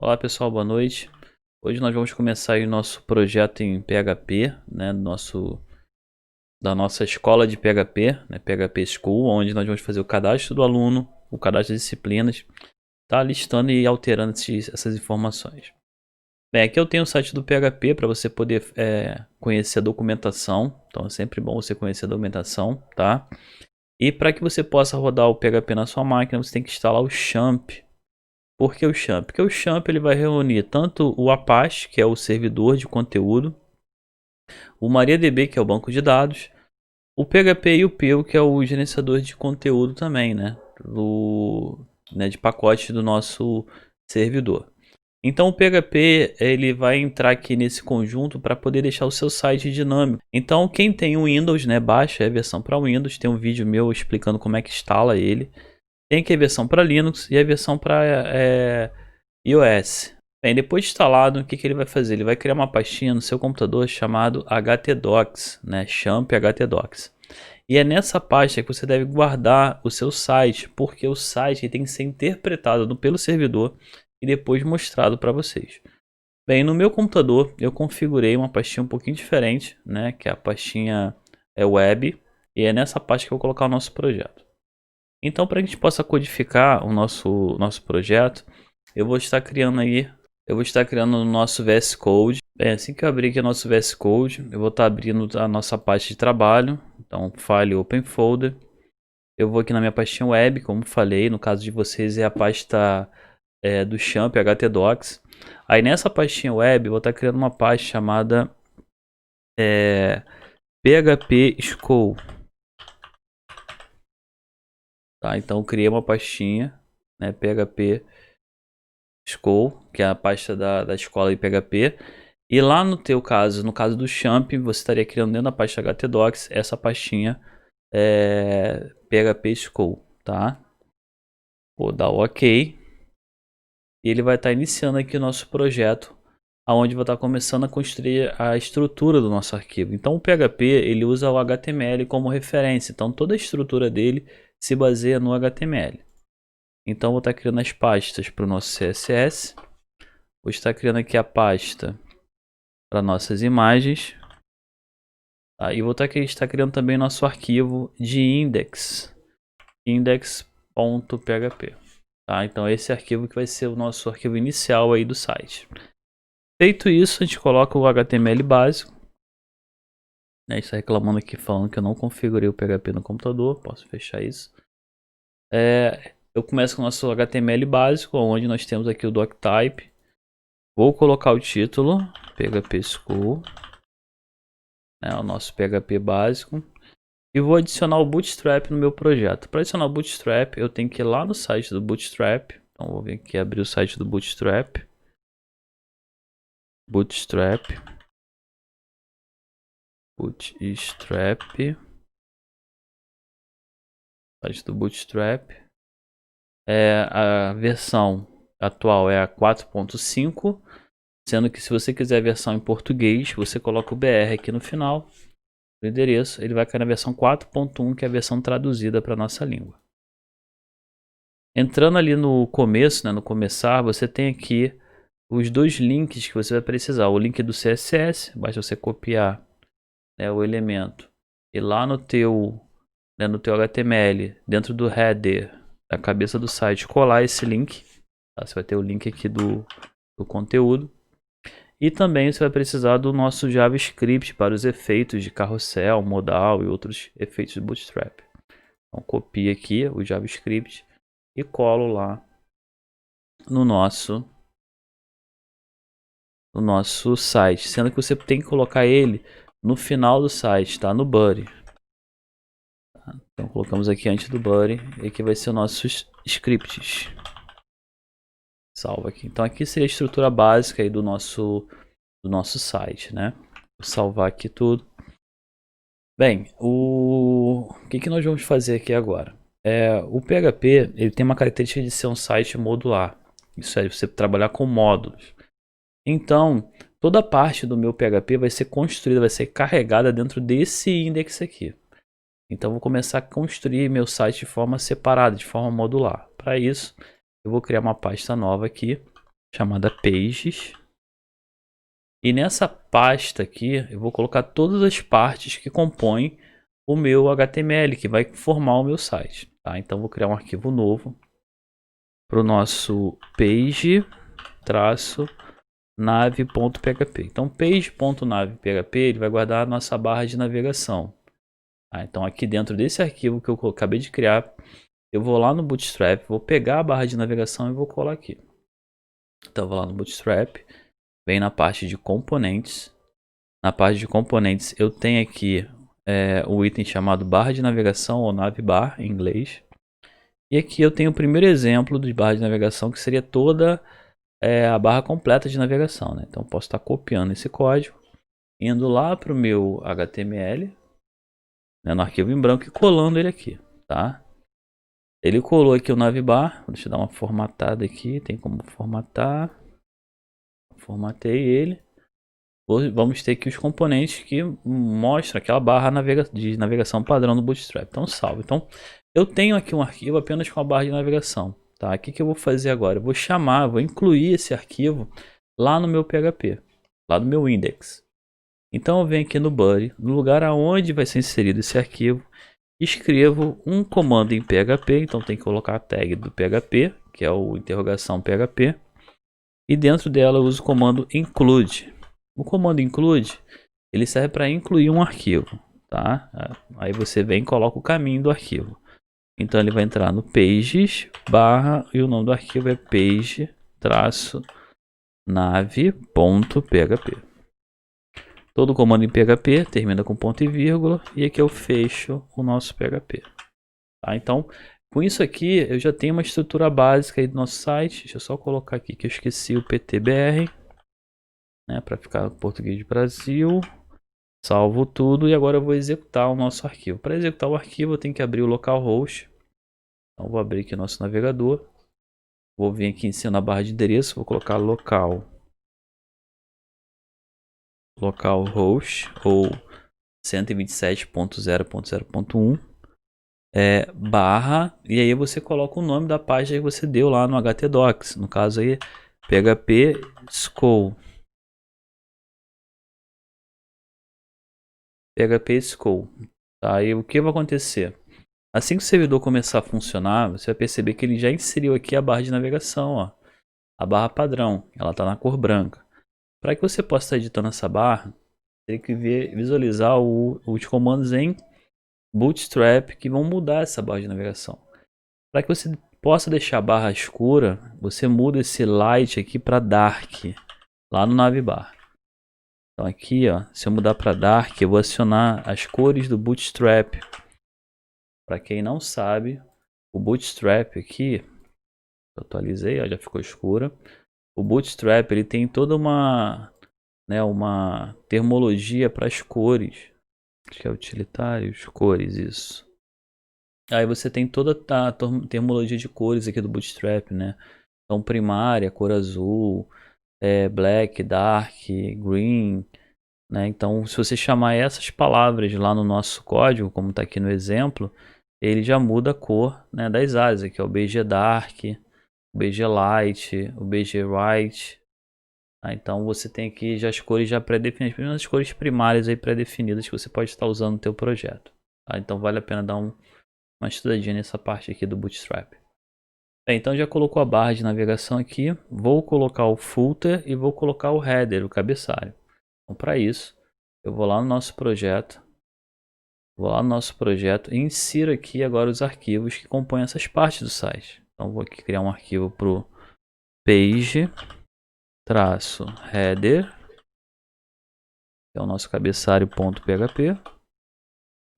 Olá pessoal, boa noite. Hoje nós vamos começar aí o nosso projeto em PHP, né, da nossa escola de PHP, né, PHP School, onde nós vamos fazer o cadastro do aluno, o cadastro das disciplinas, tá listando e alterando essas informações. Bem, aqui eu tenho o site do PHP para você poder conhecer a documentação, então é sempre bom você conhecer a documentação, tá? E para que você possa rodar o PHP na sua máquina, você tem que instalar o XAMPP. Por que o XAMPP? Porque o XAMPP ele vai reunir tanto o Apache, que é o servidor de conteúdo, o MariaDB, que é o banco de dados, o PHP e o PEO, que é o gerenciador de conteúdo também, né? De pacote do nosso servidor. Então o PHP ele vai entrar aqui nesse conjunto para poder deixar o seu site dinâmico. Então quem tem o Windows, né, baixa a versão para Windows, tem um vídeo meu explicando como é que instala ele. Tem aqui a versão para Linux e a versão para iOS. Bem, depois de instalado, o que ele vai fazer? Ele vai criar uma pastinha no seu computador chamado htdocs, né? XAMPP htdocs. E é nessa pasta que você deve guardar o seu site, porque o site tem que ser interpretado pelo servidor e depois mostrado para vocês. Bem, no meu computador eu configurei uma pastinha um pouquinho diferente, né? Que é a pastinha web, e é nessa pasta que eu vou colocar o nosso projeto. Então, para que a gente possa codificar o nosso projeto, eu vou estar criando o nosso VS Code. Bem, assim que eu abrir aqui o nosso VS Code, eu vou estar abrindo a nossa pasta de trabalho. Então, File Open Folder. Eu vou aqui na minha pastinha web, como falei, no caso de vocês é a pasta do XAMPP htdocs. Aí nessa pastinha web, eu vou estar criando uma pasta chamada PHP School. Tá? Então, eu criei uma pastinha, né, PHP School, que é a pasta da escola de PHP. E lá no teu caso, no caso do XAMPP, você estaria criando dentro da pasta htdocs essa pastinha PHP School, tá? Vou dar o OK. E ele vai estar iniciando aqui o nosso projeto, aonde vai estar começando a construir a estrutura do nosso arquivo. Então o PHP ele usa o HTML como referência, então toda a estrutura dele se baseia no HTML. Então vou estar criando as pastas para o nosso CSS. Vou estar criando aqui a pasta para nossas imagens. Tá? E vou estar criando também nosso arquivo de index.php. Tá? Então esse arquivo que vai ser o nosso arquivo inicial aí do site. Feito isso, a gente coloca o HTML básico. Né? Está reclamando aqui falando que eu não configurei o PHP no computador. Posso fechar isso. Eu começo com o nosso HTML básico, onde nós temos aqui o doctype. Vou colocar o título PHP School, né, o nosso PHP básico, e vou adicionar o Bootstrap no meu projeto. Para adicionar o Bootstrap, eu tenho que ir lá no site do Bootstrap. Então vou vir aqui abrir o site do Bootstrap. Site do Bootstrap. A versão atual é a 4.5, sendo que se você quiser a versão em português, você coloca o BR aqui no final do endereço. Ele vai cair na versão 4.1, que é a versão traduzida para a nossa língua. Entrando ali no começo, né, no começar, você tem aqui os dois links que você vai precisar. O link do CSS, basta você copiar, né, o elemento e lá no teu HTML, dentro do header da cabeça do site, colar esse link. Tá? Você vai ter o link aqui do conteúdo. E também você vai precisar do nosso JavaScript para os efeitos de carrossel, modal e outros efeitos do Bootstrap. Então copio aqui o JavaScript e colo lá no nosso site, sendo que você tem que colocar ele no final do site, tá? No body. Então colocamos aqui antes do body, e aqui vai ser o nosso scripts. Salva aqui. Então aqui seria a estrutura básica aí do nosso site, né? Vou salvar aqui tudo. Bem, o que nós vamos fazer aqui agora? O PHP ele tem uma característica de ser um site modular. Isso é, você trabalhar com módulos. Então, toda parte do meu PHP vai ser construída, vai ser carregada dentro desse index aqui. Então, vou começar a construir meu site de forma separada, de forma modular. Para isso, eu vou criar uma pasta nova aqui, chamada pages. E nessa pasta aqui eu vou colocar todas as partes que compõem o meu HTML, que vai formar o meu site. Tá? Então vou criar um arquivo novo para o nosso page-nav.php. Então page.nav.php ele vai guardar a nossa barra de navegação. Então aqui dentro desse arquivo que eu acabei de criar, eu vou lá no Bootstrap, vou pegar a barra de navegação e vou colar aqui. Então eu vou lá no Bootstrap, vem na parte de componentes. Na parte de componentes eu tenho aqui o item chamado barra de navegação ou navbar em inglês. E aqui eu tenho o primeiro exemplo de barra de navegação, que seria toda a barra completa de navegação. Né? Então eu posso estar copiando esse código, indo lá para o meu HTML, né, no arquivo em branco, e colando ele aqui. Tá? Ele colou aqui o navbar. Deixa eu dar uma formatada aqui. Tem como formatar. Formatei ele. Vamos ter aqui os componentes que mostram aquela barra de navegação padrão do Bootstrap. Então salvo. Então eu tenho aqui um arquivo apenas com a barra de navegação. Tá? O que eu vou fazer agora? Eu vou incluir esse arquivo lá no meu PHP. Lá no meu index. Então eu venho aqui no body, no lugar aonde vai ser inserido esse arquivo. Escrevo um comando em PHP, então tem que colocar a tag do PHP, que é o interrogação PHP. E dentro dela eu uso o comando include. O comando include, ele serve para incluir um arquivo, tá? Aí você vem e coloca o caminho do arquivo. Então ele vai entrar no pages, barra, e o nome do arquivo é page-nav.php. Todo comando em PHP termina com ponto e vírgula, e aqui eu fecho o nosso PHP. Tá? Então, com isso aqui, eu já tenho uma estrutura básica aí do nosso site. Deixa eu só colocar aqui que eu esqueci o PTBR, né, para ficar em português de Brasil. Salvo tudo e agora eu vou executar o nosso arquivo. Para executar o arquivo, eu tenho que abrir o localhost. Então, vou abrir aqui o nosso navegador. Vou vir aqui em cima na barra de endereço, vou colocar localhost ou 127.0.0.1 barra, e aí você coloca o nome da página que você deu lá no htdocs, no caso aí PHP School. PHP School. Tá? E o que vai acontecer? Assim que o servidor começar a funcionar, você vai perceber que ele já inseriu aqui a barra de navegação, ó, a barra padrão, ela está na cor branca. Para que você possa estar editando essa barra, tem que visualizar os comandos em Bootstrap que vão mudar essa barra de navegação. Para que você possa deixar a barra escura, você muda esse light aqui para dark, lá no navbar. Então aqui, ó, se eu mudar para dark, eu vou acionar as cores do Bootstrap. Para quem não sabe, o Bootstrap aqui, eu atualizei, ó, já ficou escura. O Bootstrap ele tem toda uma termologia para as cores. Acho que é utilitários, cores, isso. Aí você tem toda a termologia de cores aqui do Bootstrap, né? Então primária, cor azul, black, dark, green, né? Então se você chamar essas palavras lá no nosso código, como está aqui no exemplo, ele já muda a cor, né, das áreas, aqui é o BG Dark, o BG Light, o BG White. Então você tem aqui já as cores já pré-definidas, as cores primárias aí pré-definidas que você pode estar usando no teu projeto. Tá? Então vale a pena dar uma estudadinha nessa parte aqui do Bootstrap. Bem, então já colocou a barra de navegação aqui, vou colocar o footer e vou colocar o header, o cabeçalho. Então para isso, eu vou lá no nosso projeto, e insiro aqui agora os arquivos que compõem essas partes do site. Então vou aqui criar um arquivo para o page-header, que é o nosso cabeçalho.php,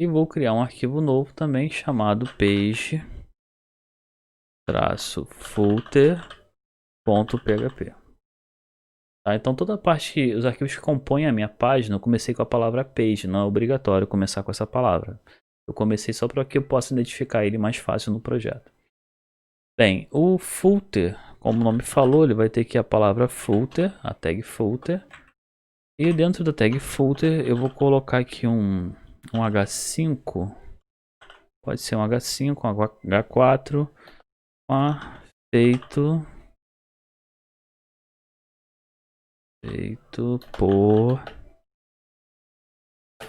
e vou criar um arquivo novo também chamado page-footer.php. Tá? Então toda a parte, os arquivos que compõem a minha página, eu comecei com a palavra page, não é obrigatório começar com essa palavra. Eu comecei só para que eu possa identificar ele mais fácil no projeto. Bem, o footer, como o nome falou, ele vai ter aqui a palavra footer, a tag footer. E dentro da tag footer eu vou colocar aqui um H5, pode ser um H5, um H4, feito Feito por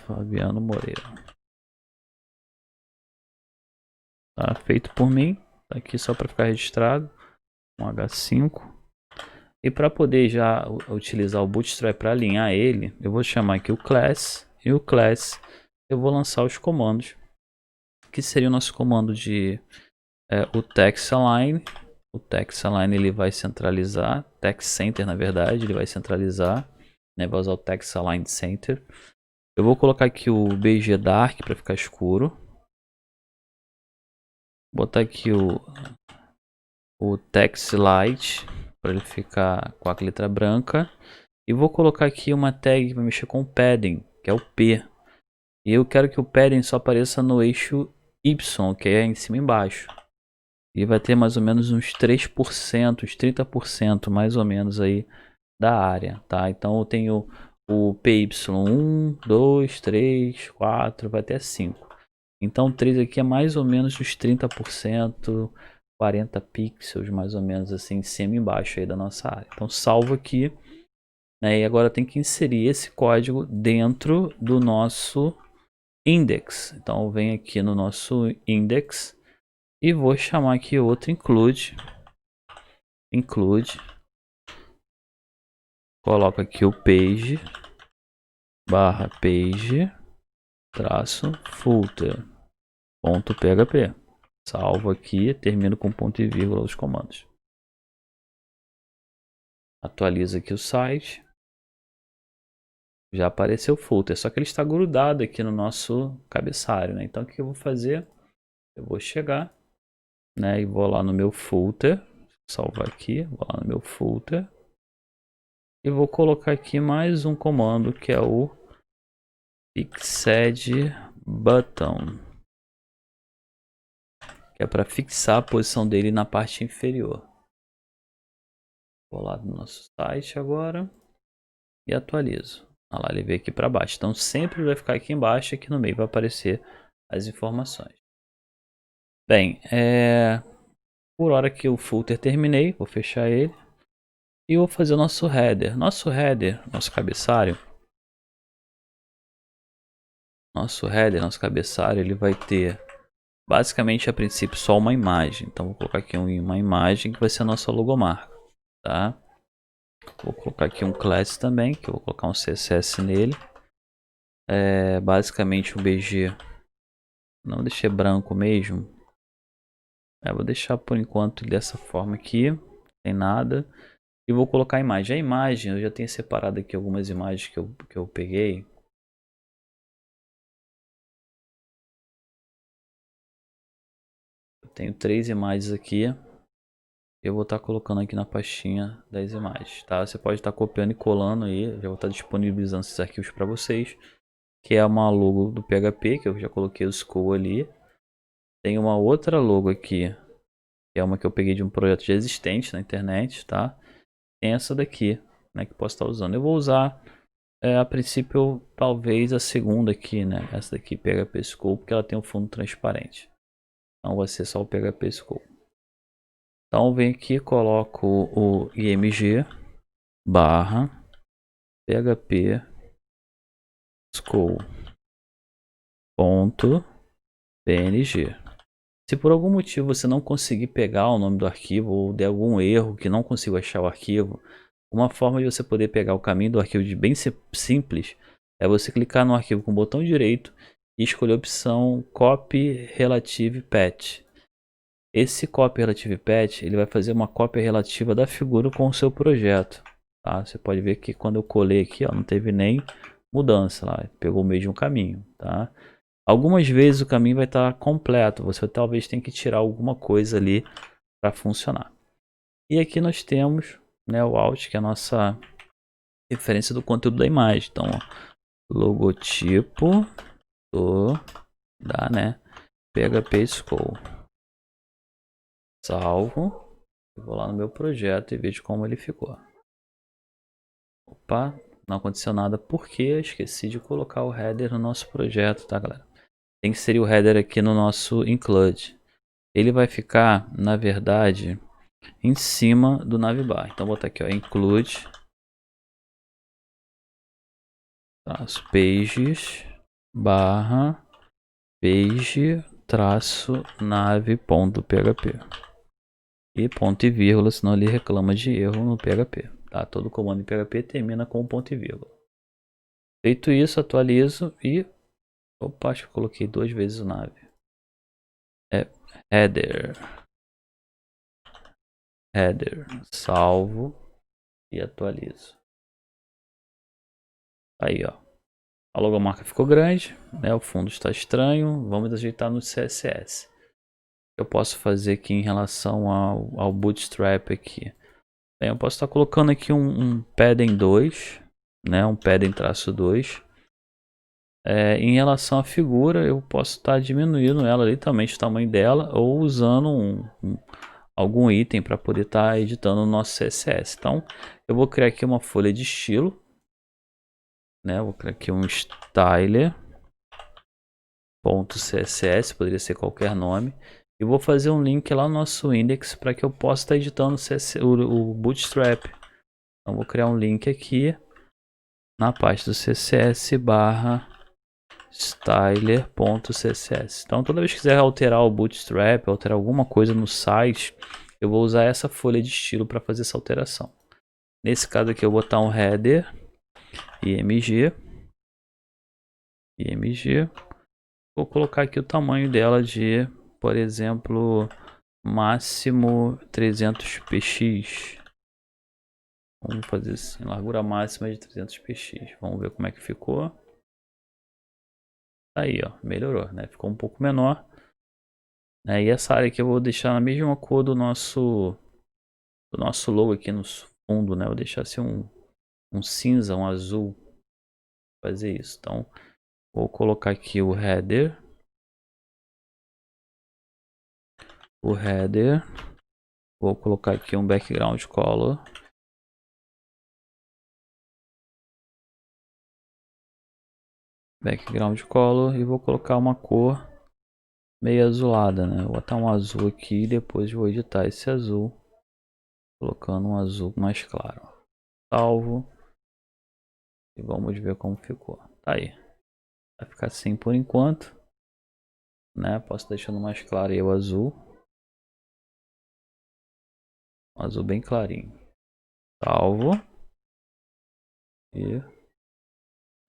Fabiano Moreira. Tá feito por mim. Tá aqui só para ficar registrado. Um H5. E para poder já utilizar o Bootstrap para alinhar ele, eu vou chamar aqui o class. E o class eu vou lançar os comandos. Que seria o nosso comando de o text align. O text align ele vai centralizar. Text center na verdade, ele vai centralizar. Né? Vai usar o text align center. Eu vou colocar aqui o BG dark para ficar escuro. Botar aqui o text light para ele ficar com a letra branca. E vou colocar aqui uma tag para mexer com o padding, que é o P. E eu quero que o padding só apareça no eixo Y, que é em cima e embaixo. E vai ter mais ou menos uns 3%, uns 30% mais ou menos aí da área, tá? Então eu tenho o PY1, 2, 3, 4, vai até 5. Então 3 aqui é mais ou menos uns 30%, 40 pixels mais ou menos assim, em cima e embaixo aí da nossa área. Então salvo aqui, né? E agora tem que inserir esse código dentro do nosso index. Então eu venho aqui no nosso index e vou chamar aqui outro include. Coloco aqui o page barra page traço footer ponto php. Salvo aqui, termino com ponto e vírgula os comandos. Atualizo aqui o site. Já apareceu o footer, só que ele está grudado aqui no nosso cabeçalho, né? Então o que eu vou fazer? Eu vou chegar, né, e vou lá no meu footer, salvar aqui, vou lá no meu footer e vou colocar aqui mais um comando que é o fixed button, que é para fixar a posição dele na parte inferior. Vou lá no nosso site agora e atualizo. Olha lá, ele veio aqui para baixo. Então sempre vai ficar aqui embaixo, aqui no meio vai aparecer as informações. Bem, por hora que o footer terminei, vou fechar ele e vou fazer o nosso header. Nosso cabeçalho. Nosso cabeçalho, ele vai ter basicamente a princípio só uma imagem. Então vou colocar aqui uma imagem que vai ser a nossa logomarca, tá? Vou colocar aqui um class também, que eu vou colocar um CSS nele. Basicamente o BG, não deixei branco mesmo. Vou deixar por enquanto dessa forma aqui, sem nada. E vou colocar a imagem. A imagem, eu já tenho separado aqui algumas imagens que eu peguei. Eu tenho 3 imagens aqui. Eu vou estar colocando aqui na pastinha das imagens, tá? Você pode estar copiando e colando aí. Eu já vou estar disponibilizando esses arquivos para vocês. Que é uma logo do PHP, que eu já coloquei o school ali. Tem uma outra logo aqui, que é uma que eu peguei de um projeto já existente na internet, tá? Tem essa daqui, né, que posso estar usando. Eu vou usar, a princípio, talvez a segunda aqui, né? Essa daqui, PHP School, porque ela tem um fundo transparente. Então vai ser só o PHP School. Então vem aqui, coloco o img barra php school ponto png. Se por algum motivo você não conseguir pegar o nome do arquivo ou der algum erro que não consigo achar o arquivo, uma forma de você poder pegar o caminho do arquivo de bem simples é você clicar no arquivo com o botão direito e escolher a opção Copy Relative Path. Esse Copy Relative Path ele vai fazer uma cópia relativa da figura com o seu projeto. Tá? Você pode ver que quando eu colei aqui, ó, não teve nem mudança lá, pegou o mesmo caminho. Tá? Algumas vezes o caminho vai estar completo, você talvez tenha que tirar alguma coisa ali para funcionar. E aqui nós temos, né, o Alt, que é a nossa referência do conteúdo da imagem. Então, ó, logotipo né, PHP School. Salvo. Eu vou lá no meu projeto e vejo como ele ficou. Opa, não aconteceu nada porque eu esqueci de colocar o header no nosso projeto, tá, galera? Tem que inserir o header aqui no nosso include. Ele vai ficar, na verdade, em cima do navbar. Então vou botar aqui, ó, include traço pages barra page traço nave.php e ponto e vírgula, senão ele reclama de erro no PHP, tá? Todo comando em PHP termina com ponto e vírgula. Feito isso, atualizo e opa, acho que eu coloquei 2 vezes o nave. É header, salvo e atualizo. Aí, ó, a logomarca ficou grande, né? O fundo está estranho. Vamos ajeitar no CSS. Eu posso fazer aqui em relação ao Bootstrap aqui. Bem, eu posso estar colocando aqui um padding 2, né? Um padding traço 2. Em relação à figura, eu posso estar diminuindo ela literalmente o tamanho dela ou usando algum item para poder estar editando o nosso CSS. Então, eu vou criar aqui uma folha de estilo, né? Vou criar aqui um styler.css, poderia ser qualquer nome. E vou fazer um link lá no nosso index para que eu possa estar editando o Bootstrap. Então, vou criar um link aqui na pasta do CSS barra styler.css. Então, toda vez que quiser alterar o Bootstrap, alterar alguma coisa no site, eu vou usar essa folha de estilo para fazer essa alteração. Nesse caso aqui, eu vou botar um header img. Vou colocar aqui o tamanho dela de, por exemplo, máximo 300 px. Vamos fazer assim, largura máxima de 300 px. Vamos ver como é que ficou. Aí, ó, melhorou, né? Ficou um pouco menor. E essa área aqui eu vou deixar na mesma cor do nosso logo aqui no fundo, né? Vou deixar assim um cinza, um azul. Vou fazer isso. Então, vou colocar aqui o header. Vou colocar aqui um background color. E vou colocar uma cor meio azulada, né? Vou botar um azul aqui e depois vou editar esse azul, colocando um azul mais claro. Salvo. E vamos ver como ficou. Tá aí. Vai ficar assim por enquanto, né? Posso deixando mais claro aí o azul. Um azul bem clarinho. Salvo. E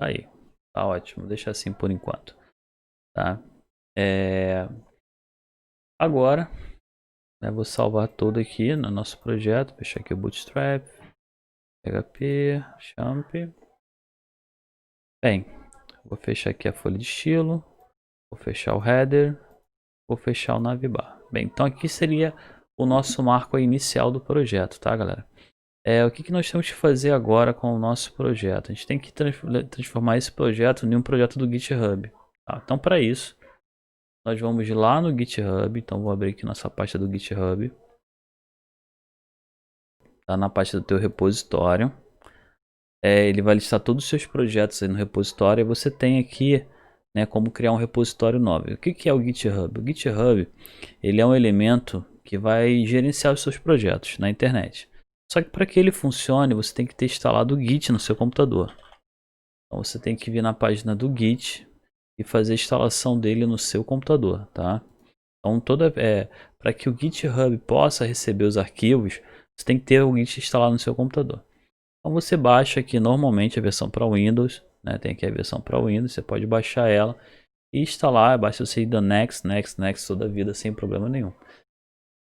tá aí. Tá ótimo. Deixa assim por enquanto. Tá? Agora, né, vou salvar tudo aqui no nosso projeto. Fechar aqui o Bootstrap. PHP. Champ. Bem, vou fechar aqui a folha de estilo. Vou fechar o header. Vou fechar o navbar. Bem, então aqui seria o nosso marco inicial do projeto, tá, galera? O que nós temos que fazer agora com o nosso projeto? A gente tem que transformar esse projeto em um projeto do GitHub. Tá? Então, para isso, nós vamos lá no GitHub. Então, vou abrir aqui nossa pasta do GitHub. Tá na pasta do teu repositório. Ele vai listar todos os seus projetos aí no repositório. E você tem aqui, né, como criar um repositório novo. O que é o GitHub? O GitHub, ele é um elemento que vai gerenciar os seus projetos na internet. Só que para que ele funcione, você tem que ter instalado o Git no seu computador. Então você tem que vir na página do Git e fazer a instalação dele no seu computador, tá? Então para que o GitHub possa receber os arquivos, você tem que ter o Git instalado no seu computador. Então você baixa aqui normalmente a versão para Windows, né? Tem aqui a versão para Windows, você pode baixar ela e instalar, basta você ir da Next toda a vida sem problema nenhum.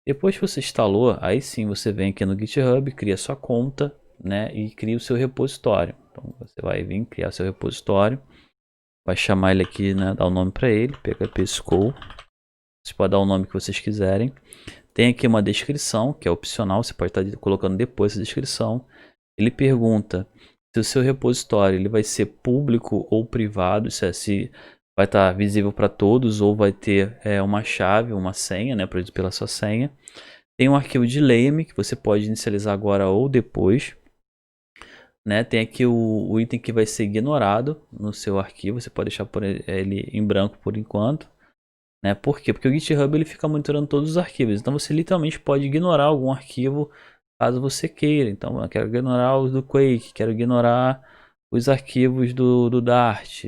Depois que você instalou, aí sim você vem aqui no GitHub, cria sua conta, né, e cria o seu repositório. Então você vai vir criar seu repositório, vai chamar ele aqui, né, dar o nome para ele, PHP School. Você pode dar o nome que vocês quiserem. Tem aqui uma descrição, que é opcional, você pode estar colocando depois essa descrição. Ele pergunta se o seu repositório ele vai ser público ou privado, se vai estar visível para todos ou vai ter uma chave, uma senha, né, para pela sua senha. Tem um arquivo de lame que você pode inicializar agora ou depois, né? Tem aqui o item que vai ser ignorado no seu arquivo, você pode deixar ele em branco por enquanto, né? Por quê? Porque o GitHub ele fica monitorando todos os arquivos, então você literalmente pode ignorar algum arquivo caso você queira. Então eu quero ignorar os do Quake, quero ignorar os arquivos do Dart,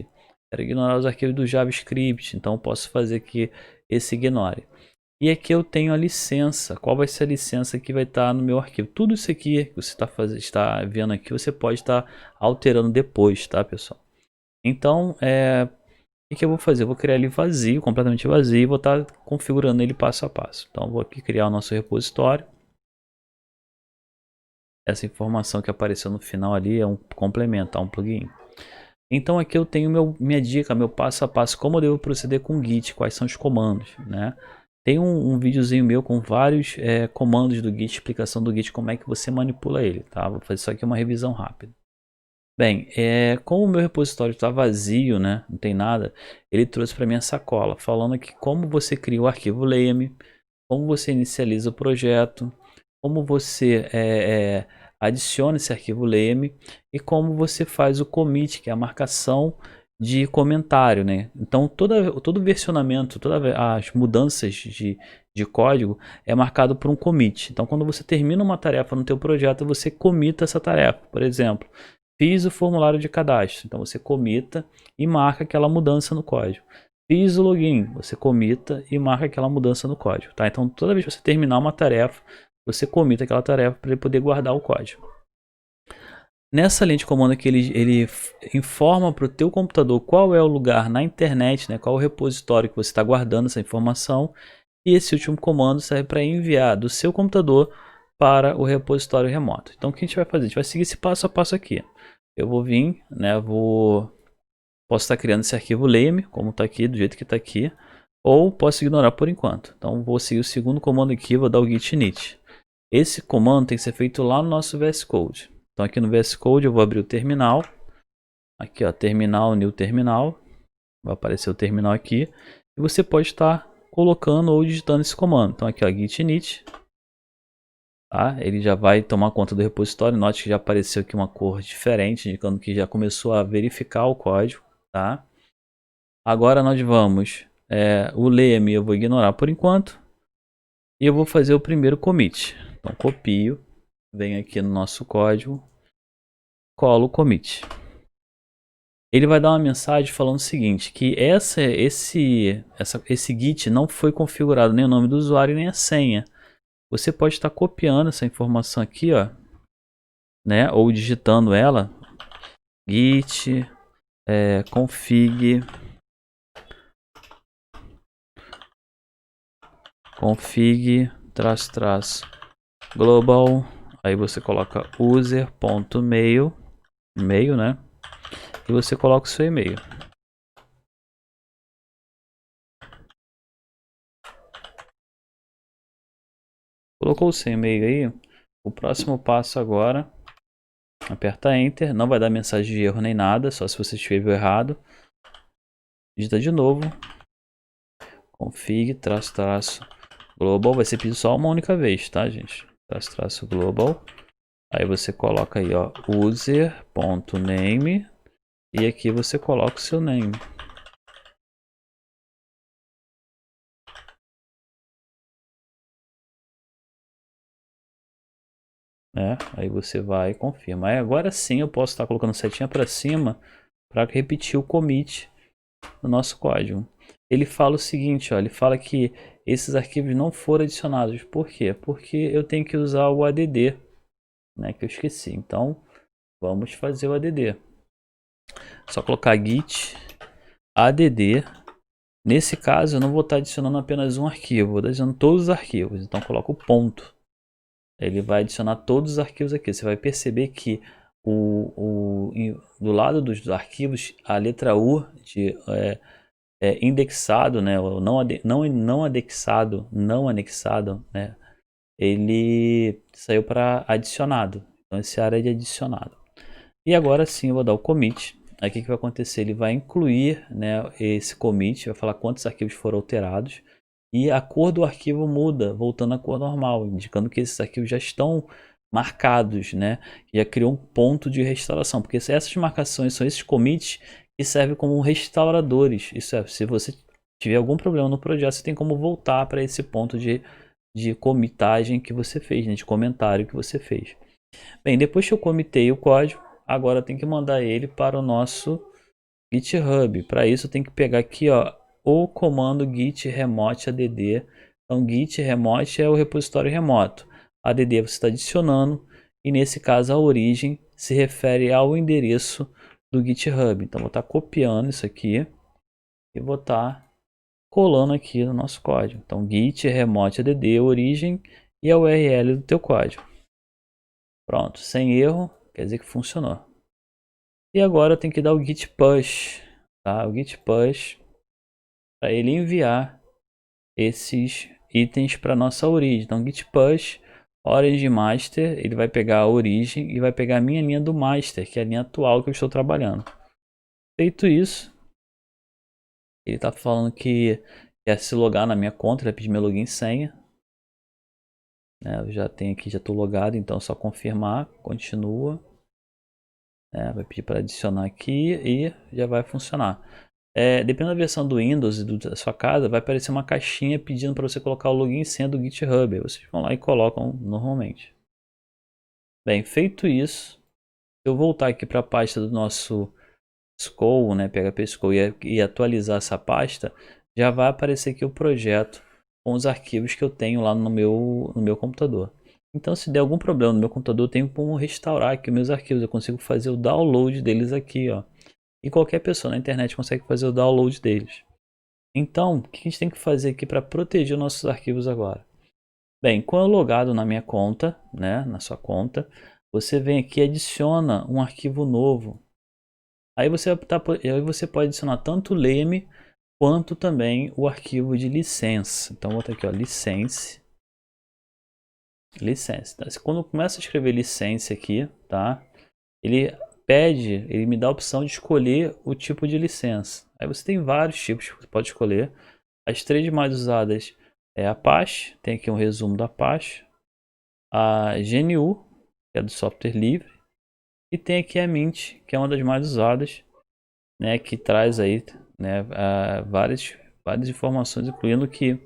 quero ignorar os arquivos do JavaScript, então eu posso fazer que esse ignore. E aqui eu tenho a licença. Qual vai ser a licença que vai estar no meu arquivo? Tudo isso aqui que você está vendo aqui, você pode estar alterando depois, tá, pessoal? Então, o que eu vou fazer? Eu vou criar ele vazio, completamente vazio, e vou estar configurando ele passo a passo. Então, eu vou aqui criar o nosso repositório. Essa informação que apareceu no final ali é um complemento, tá? Um plugin. Então, aqui eu tenho minha dica, meu passo a passo, como eu devo proceder com o Git, quais são os comandos, né? Tem um videozinho meu com vários comandos do Git, explicação do Git, como é que você manipula ele, tá? Vou fazer só aqui uma revisão rápida. Bem, como o meu repositório está vazio, né, não tem nada, ele trouxe para mim essa cola, falando aqui como você cria o arquivo lame, como você inicializa o projeto, como você adiciona esse arquivo lame e como você faz o commit, que é a marcação de comentário, né? Então todo versionamento, todas as mudanças de código é marcado por um commit. Então quando você termina uma tarefa no teu projeto, você commita essa tarefa. Por exemplo, fiz o formulário de cadastro, então você comita e marca aquela mudança no código. Fiz o login, você comita e marca aquela mudança no código, tá? Então toda vez que você terminar uma tarefa, você comita aquela tarefa para ele poder guardar o código. Nessa linha de comando que ele informa para o teu computador qual é o lugar na internet, né, qual é o repositório que você está guardando essa informação. E esse último comando serve para enviar do seu computador para o repositório remoto. Então o que a gente vai fazer? A gente vai seguir esse passo a passo aqui. Eu vou vir, né, posso estar criando esse arquivo lame, como está aqui, do jeito que está aqui, ou posso ignorar por enquanto. Então vou seguir o segundo comando aqui, vou dar o git init. Esse comando tem que ser feito lá no nosso VS Code. Então aqui no VS Code eu vou abrir o terminal. Aqui ó, terminal, new terminal. Vai aparecer o terminal aqui. E você pode estar colocando ou digitando esse comando. Então aqui ó, git init. Tá? Ele já vai tomar conta do repositório. Note que já apareceu aqui uma cor diferente, indicando que já começou a verificar o código. Tá? Agora nós vamos... o lame eu vou ignorar por enquanto. E eu vou fazer o primeiro commit. Então copio. Venho aqui no nosso código. Colo o commit. Ele vai dar uma mensagem falando o seguinte, que esse git não foi configurado nem o nome do usuário nem a senha. Você pode estar copiando essa informação aqui, ó, né, ou digitando ela, git config global, aí você coloca user.mail, e-mail, né, e você coloca o seu e-mail. Colocou o seu e-mail aí, o próximo passo agora, aperta Enter, não vai dar mensagem de erro nem nada, só se você escreveu errado. Digita de novo, config, global, vai ser pedido só uma única vez, tá gente? Global, aí você coloca aí ó, user.name, e aqui você coloca o seu name. Aí você vai e confirma. Aí agora sim eu posso estar colocando setinha para cima para repetir o commit do nosso código. Ele fala o seguinte, ó, ele fala que esses arquivos não foram adicionados. Por quê? Porque eu tenho que usar o add, né, que eu esqueci. Então vamos fazer o add. Só colocar git add. Nesse caso eu não vou estar adicionando apenas um arquivo, vou estar adicionando todos os arquivos. Então coloco o ponto. Ele vai adicionar todos os arquivos aqui. Você vai perceber que do lado dos arquivos, a letra U de indexado, né, ou não anexado, né, ele saiu para adicionado. Então esse área é de adicionado. E agora sim eu vou dar o commit. Aí o que vai acontecer? Ele vai incluir, né, esse commit, vai falar quantos arquivos foram alterados. E a cor do arquivo muda, voltando à cor normal, indicando que esses arquivos já estão marcados, né? Já criou um ponto de restauração, porque essas marcações são esses commits que servem como restauradores. Isso é, se você tiver algum problema no projeto, você tem como voltar para esse ponto de commitagem que você fez, né? De comentário que você fez. Bem, depois que eu comitei o código, agora tem que mandar ele para o nosso GitHub. Para isso tem que pegar aqui, ó, o comando git remote add. Então git remote é o repositório remoto. Add você está adicionando e nesse caso a origem se refere ao endereço do GitHub. Então vou estar copiando isso aqui e vou estar colando aqui no nosso código. Então git remote add origem e a URL do teu código. Pronto, sem erro, quer dizer que funcionou. E agora eu tenho que dar o git push, tá? O git push para ele enviar esses itens para nossa origem. Então git push origin master, ele vai pegar a origem e vai pegar a minha linha do master, que é a linha atual que eu estou trabalhando. Feito isso, ele está falando que quer se logar na minha conta, ele vai pedir meu login e senha. Eu já tenho aqui, já estou logado, então é só confirmar, continua. Vai pedir para adicionar aqui e já vai funcionar. Dependendo da versão do Windows e da sua casa, vai aparecer uma caixinha pedindo para você colocar o login e senha do GitHub. Aí vocês vão lá e colocam normalmente. Bem, feito isso, se eu voltar aqui para a pasta do nosso Skull, né, PHP Skull, e atualizar essa pasta, já vai aparecer aqui o projeto com os arquivos que eu tenho lá no meu computador. Então, se der algum problema no meu computador, eu tenho como restaurar aqui meus arquivos. Eu consigo fazer o download deles aqui, ó. E qualquer pessoa na internet consegue fazer o download deles. Então, o que a gente tem que fazer aqui para proteger os nossos arquivos agora? Bem, quando eu logado na minha conta, né, na sua conta, você vem aqui e adiciona um arquivo novo. Aí você pode adicionar tanto o leme quanto também o arquivo de licença. Então, vou botar aqui, ó, license. Então, quando eu começo a escrever licença aqui, tá? Ele me dá a opção de escolher o tipo de licença. Aí você tem vários tipos que você pode escolher. As três mais usadas é a Apache, tem aqui um resumo da Apache, a GNU, que é do software livre, e tem aqui a Mint, que é uma das mais usadas, né, que traz aí, né, várias informações, incluindo que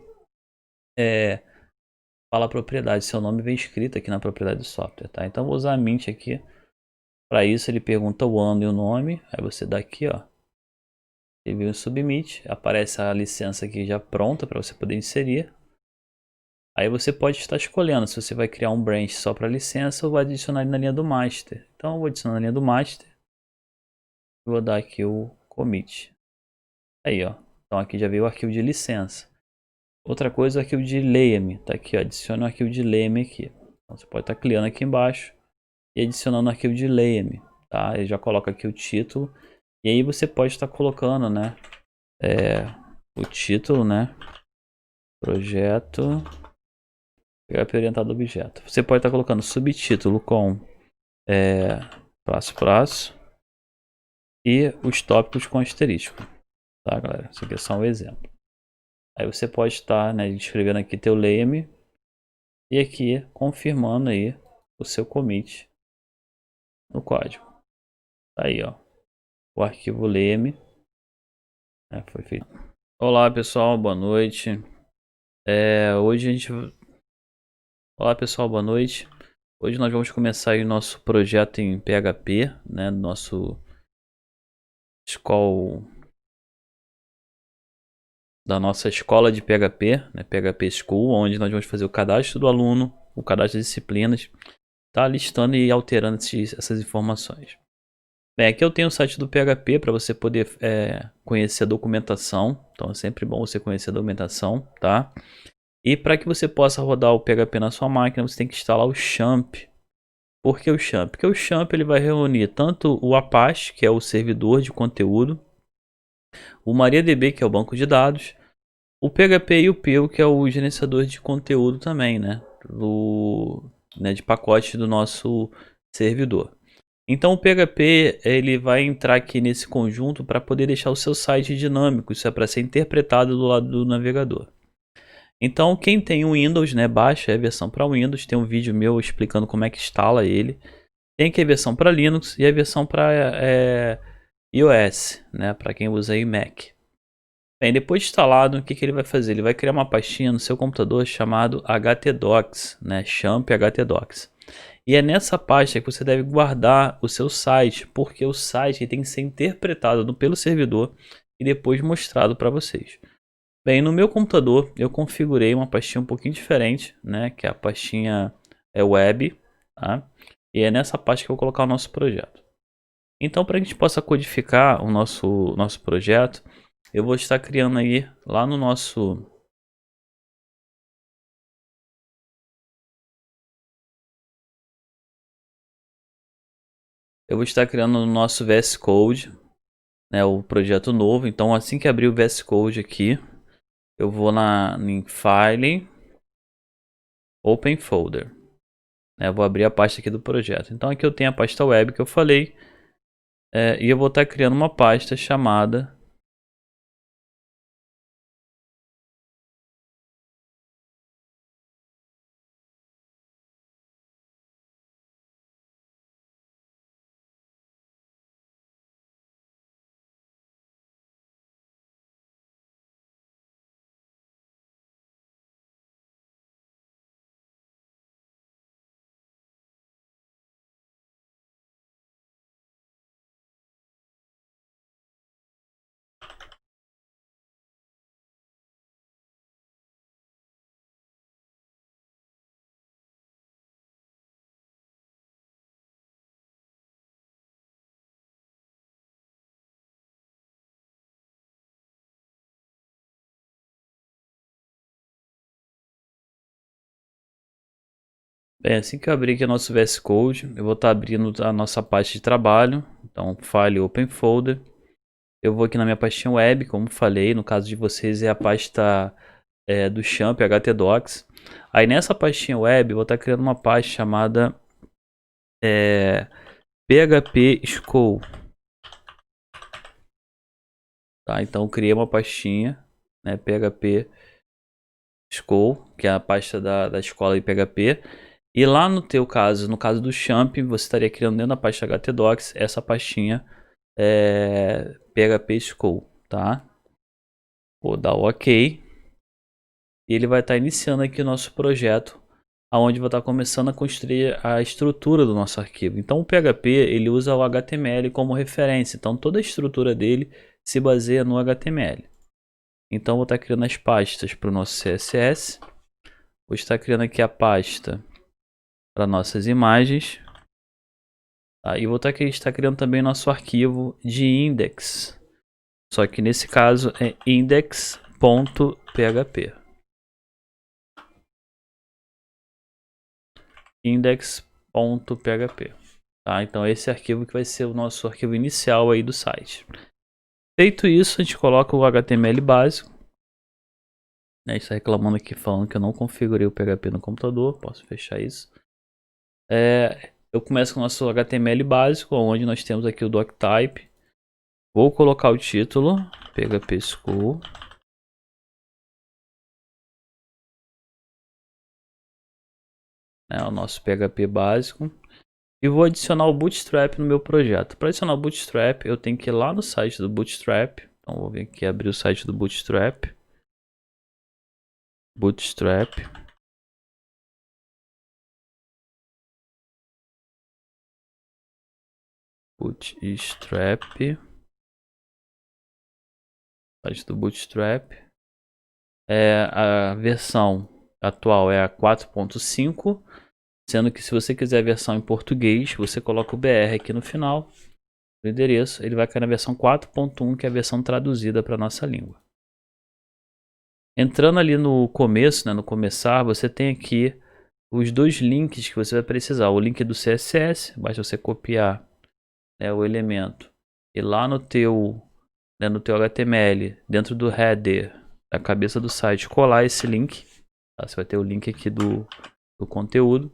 fala a propriedade, seu nome vem escrito aqui na propriedade do software, tá? Então vou usar a Mint aqui. Para isso ele pergunta o ano e o nome, aí você dá aqui, ó, review e submit, aparece a licença aqui já pronta para você poder inserir. Aí você pode estar escolhendo se você vai criar um branch só para licença ou vai adicionar na linha do master. Então eu vou adicionar na linha do master. Vou dar aqui o commit. Aí, ó. Então aqui já veio o arquivo de licença. Outra coisa, o arquivo de lame. Tá aqui, ó. Adicione o arquivo de lame aqui. Então você pode estar cliando aqui embaixo e adicionando o arquivo de lame, tá? Ele já coloca aqui o título. E aí você pode estar colocando, né? O título, né? Projeto PHP orientado a objeto. Você pode estar colocando subtítulo com passo e os tópicos com asterisco, tá, galera? Isso aqui é só um exemplo. Aí você pode estar, né, escrevendo aqui teu lame e aqui confirmando aí o seu commit no código. Aí, ó, o arquivo lame, né, foi feito. Olá, pessoal, boa noite. Hoje a gente... Olá, pessoal, boa noite. Hoje nós vamos começar aí o nosso projeto em PHP, né, nosso da nossa escola de PHP, né, PHP School, onde nós vamos fazer o cadastro do aluno, o cadastro das disciplinas, tá listando e alterando essas informações. Bem, aqui eu tenho o site do PHP para você poder conhecer a documentação, então é sempre bom você conhecer a documentação, tá? E para que você possa rodar o PHP na sua máquina, você tem que instalar o XAMPP. Por que o XAMPP? Porque o XAMPP ele vai reunir tanto o Apache, que é o servidor de conteúdo, o MariaDB, que é o banco de dados, o PHP e o Perl, que é o gerenciador de conteúdo também, né? De pacote do nosso servidor. Então o PHP ele vai entrar aqui nesse conjunto para poder deixar o seu site dinâmico. Isso é para ser interpretado do lado do navegador. Então quem tem o Windows, né, baixa a versão para Windows. Tem um vídeo meu explicando como é que instala ele. Tem aqui a versão para Linux e a versão para iOS, né, para quem usa aí Mac. Bem, depois de instalado, o que ele vai fazer? Ele vai criar uma pastinha no seu computador chamado htdocs, né, XAMPP htdocs. E é nessa pasta que você deve guardar o seu site, porque o site tem que ser interpretado pelo servidor e depois mostrado para vocês. Bem, no meu computador eu configurei uma pastinha um pouquinho diferente, né? Que é a pastinha web, tá? E é nessa pasta que eu vou colocar o nosso projeto. Então, para que a gente possa codificar o nosso projeto, eu vou estar criando aí lá no nosso... Eu vou estar criando no nosso VS Code, né, o projeto novo. Então, assim que abrir o VS Code aqui, eu vou em File, Open Folder. Né, eu vou abrir a pasta aqui do projeto. Então, aqui eu tenho a pasta web que eu falei. E eu vou estar criando uma pasta chamada Bem, assim que eu abrir aqui o nosso VS Code, eu vou estar abrindo a nossa pasta de trabalho. Então, File, Open Folder. Eu vou aqui na minha pastinha web, como falei, no caso de vocês é a pasta do Champ, htdocs. Aí nessa pastinha web, eu vou estar criando uma pasta chamada PHP School. Tá? Então, eu criei uma pastinha, né, PHP School, que é a pasta da escola de PHP. E lá no teu caso, no caso do Champ, você estaria criando dentro da pasta htdocs essa pastinha PHP School, tá? Vou dar o OK. E ele vai estar iniciando aqui o nosso projeto, onde vou estar começando a construir a estrutura do nosso arquivo. Então o PHP ele usa o HTML como referência, então toda a estrutura dele se baseia no HTML. Então vou estar criando as pastas para o nosso CSS, vou estar criando aqui a pasta para nossas imagens, tá? E vou estar criando também nosso arquivo de index, só que nesse caso é index.php. index.php, tá? Então esse arquivo que vai ser o nosso arquivo inicial aí do site. Feito isso, a gente coloca o HTML básico, né? Está reclamando aqui falando que eu não configurei o PHP no computador, posso fechar isso. Eu começo com o nosso HTML básico, onde nós temos aqui o doctype. Vou colocar o título PHP School. O nosso PHP básico. E vou adicionar o Bootstrap no meu projeto. Para adicionar o Bootstrap, eu tenho que ir lá no site do Bootstrap. Então vou vir aqui abrir o site do Bootstrap. Bootstrap. Bootstrap. Site do Bootstrap. A versão atual é a 4.5. Sendo que se você quiser a versão em português, você coloca o BR aqui no final. O endereço, ele vai cair na versão 4.1, que é a versão traduzida para a nossa língua. Entrando ali no começo, né, no começar, você tem aqui os dois links que você vai precisar. O link do CSS, basta você copiar, né, o elemento e lá no teu HTML, dentro do header da cabeça do site, colar esse link. Tá? Você vai ter o link aqui do conteúdo.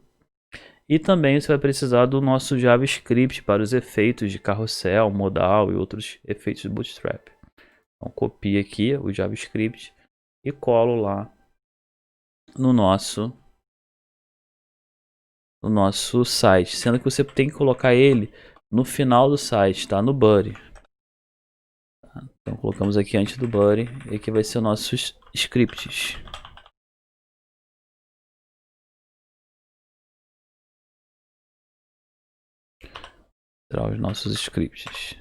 E também você vai precisar do nosso JavaScript para os efeitos de carrossel, modal e outros efeitos do Bootstrap. Então copio aqui o JavaScript e colo lá no nosso site, sendo que você tem que colocar ele no final do site, tá? No body. Então colocamos aqui antes do body e aqui vai ser o nossos scripts. Tirar os nossos scripts.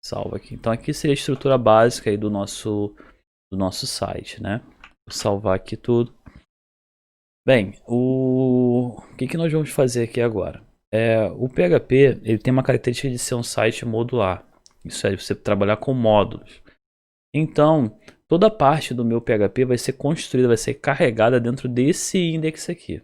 Salva aqui. Então aqui seria a estrutura básica aí do nosso site, né? Vou salvar aqui tudo. Bem, o que nós vamos fazer aqui agora? O PHP ele tem uma característica de ser um site modular. Isso é, você trabalhar com módulos. Então, toda parte do meu PHP vai ser construída, vai ser carregada dentro desse index aqui.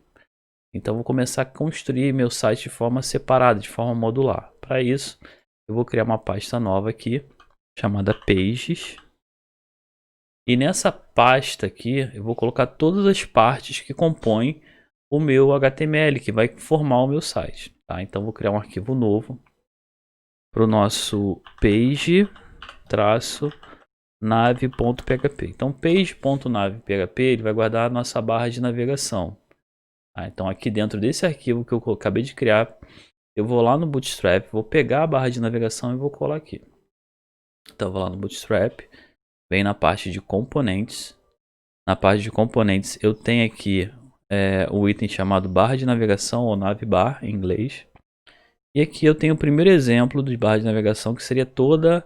Então, vou começar a construir meu site de forma separada, de forma modular. Para isso, eu vou criar uma pasta nova aqui, chamada Pages. E nessa pasta aqui, eu vou colocar todas as partes que compõem o meu HTML, que vai formar o meu site. Tá? Então, vou criar um arquivo novo para o nosso page-nav.php. Então, page.nav.php ele vai guardar a nossa barra de navegação. Então, aqui dentro desse arquivo que eu acabei de criar, eu vou lá no Bootstrap, vou pegar a barra de navegação e vou colar aqui. Então, eu vou lá no Bootstrap, vem na parte de componentes. Na parte de componentes, eu tenho aqui o item chamado barra de navegação ou navbar em inglês. E aqui eu tenho o primeiro exemplo de barra de navegação, que seria toda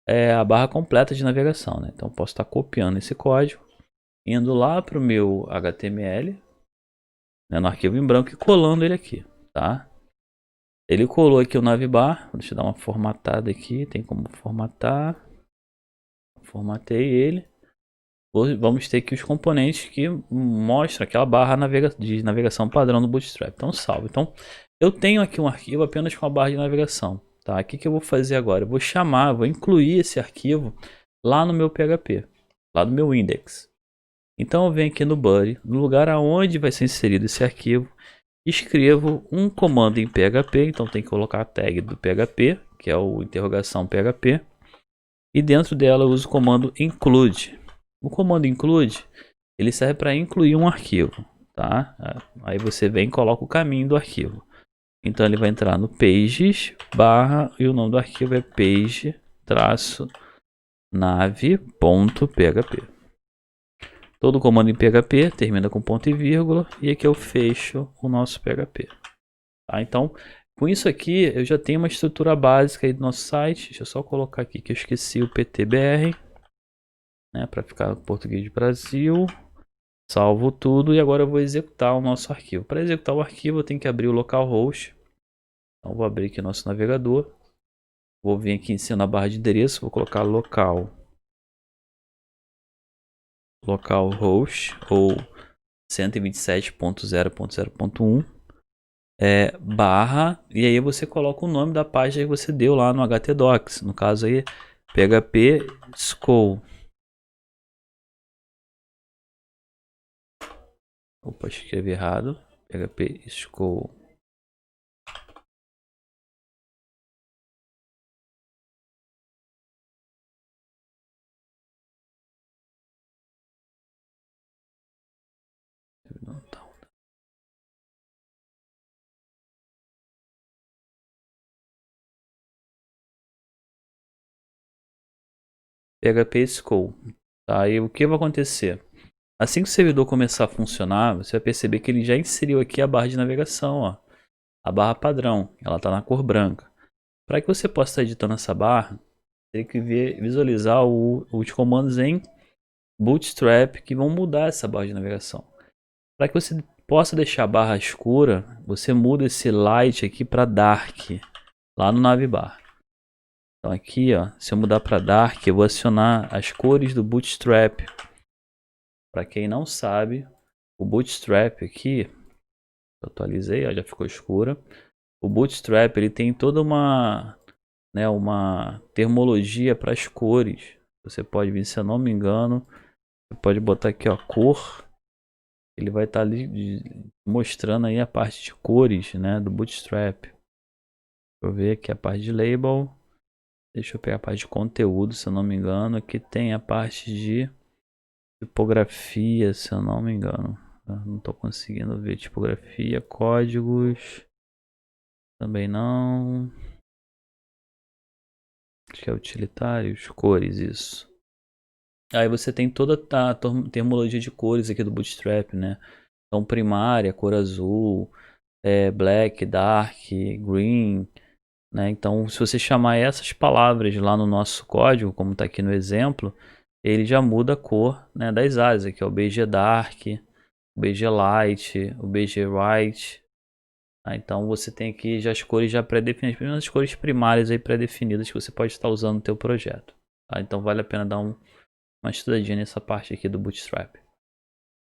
a barra completa de navegação, né? Então, posso estar copiando esse código, indo lá para o meu HTML, né, no arquivo em branco e colando ele aqui, tá? Ele colou aqui o navbar. Deixa eu dar uma formatada aqui. Tem como formatar. Formatei ele. Vamos ter aqui os componentes que mostram aquela barra de navegação padrão do Bootstrap. Então, salvo. Então, eu tenho aqui um arquivo apenas com a barra de navegação. Tá? O que eu vou fazer agora? Eu vou incluir esse arquivo lá no meu PHP, lá no meu index. Então, eu venho aqui no body, no lugar aonde vai ser inserido esse arquivo, escrevo um comando em PHP. Então, tem que colocar a tag do PHP, que é o interrogação PHP. E dentro dela eu uso o comando include. O comando include, ele serve para incluir um arquivo, tá? Aí você vem e coloca o caminho do arquivo. Então ele vai entrar no pages barra e o nome do arquivo é page-nav.php. Todo comando em PHP termina com ponto e vírgula e aqui eu fecho o nosso PHP. Tá? Então, com isso aqui eu já tenho uma estrutura básica aí do nosso site. Deixa eu só colocar aqui que eu esqueci o PTBR. Né, para ficar português de Brasil. Salvo tudo e agora eu vou executar o nosso arquivo. Para executar o arquivo eu tenho que abrir o localhost. Então vou abrir aqui o nosso navegador. Vou vir aqui em cima na barra de endereço, vou colocar localhost ou 127.0.0.1 barra, e aí você coloca o nome da página que você deu lá no htdocs. No caso aí, PHP School. Opa, escrevi errado. PHP School. Não tá. PHP School. Tá? E o que vai acontecer? Assim que o servidor começar a funcionar, você vai perceber que ele já inseriu aqui a barra de navegação, ó, a barra padrão, ela está na cor branca. Para que você possa estar editando essa barra, tem que visualizar os comandos em Bootstrap que vão mudar essa barra de navegação. Para que você possa deixar a barra escura, você muda esse light aqui para dark, lá no navbar. Então aqui, ó, se eu mudar para dark, eu vou acionar as cores do Bootstrap. Para quem não sabe, o Bootstrap aqui, eu atualizei, ó, já ficou escura. O Bootstrap ele tem toda uma termologia para as cores. Você pode vir, se eu não me engano, você pode botar aqui, ó, cor. Ele vai estar ali mostrando aí a parte de cores, né, do Bootstrap. Deixa eu ver aqui a parte de label. Deixa eu pegar a parte de conteúdo, se eu não me engano. Aqui tem a parte de tipografia, se eu não me engano. Eu não estou conseguindo ver tipografia, códigos. Também não. Acho que é utilitários, cores, isso. Aí você tem toda a termologia de cores aqui do Bootstrap, né? Então primária, cor azul. black, dark, green, né? Então, se você chamar essas palavras lá no nosso código, como está aqui no exemplo, ele já muda a cor, né, das áreas. Aqui é o BG Dark, o BG Light, o BG White. Tá? Então, você tem aqui já as cores já pré-definidas, pelo menos as cores primárias aí pré-definidas que você pode estar usando no teu projeto. Tá? Então, vale a pena dar uma estudadinha nessa parte aqui do Bootstrap.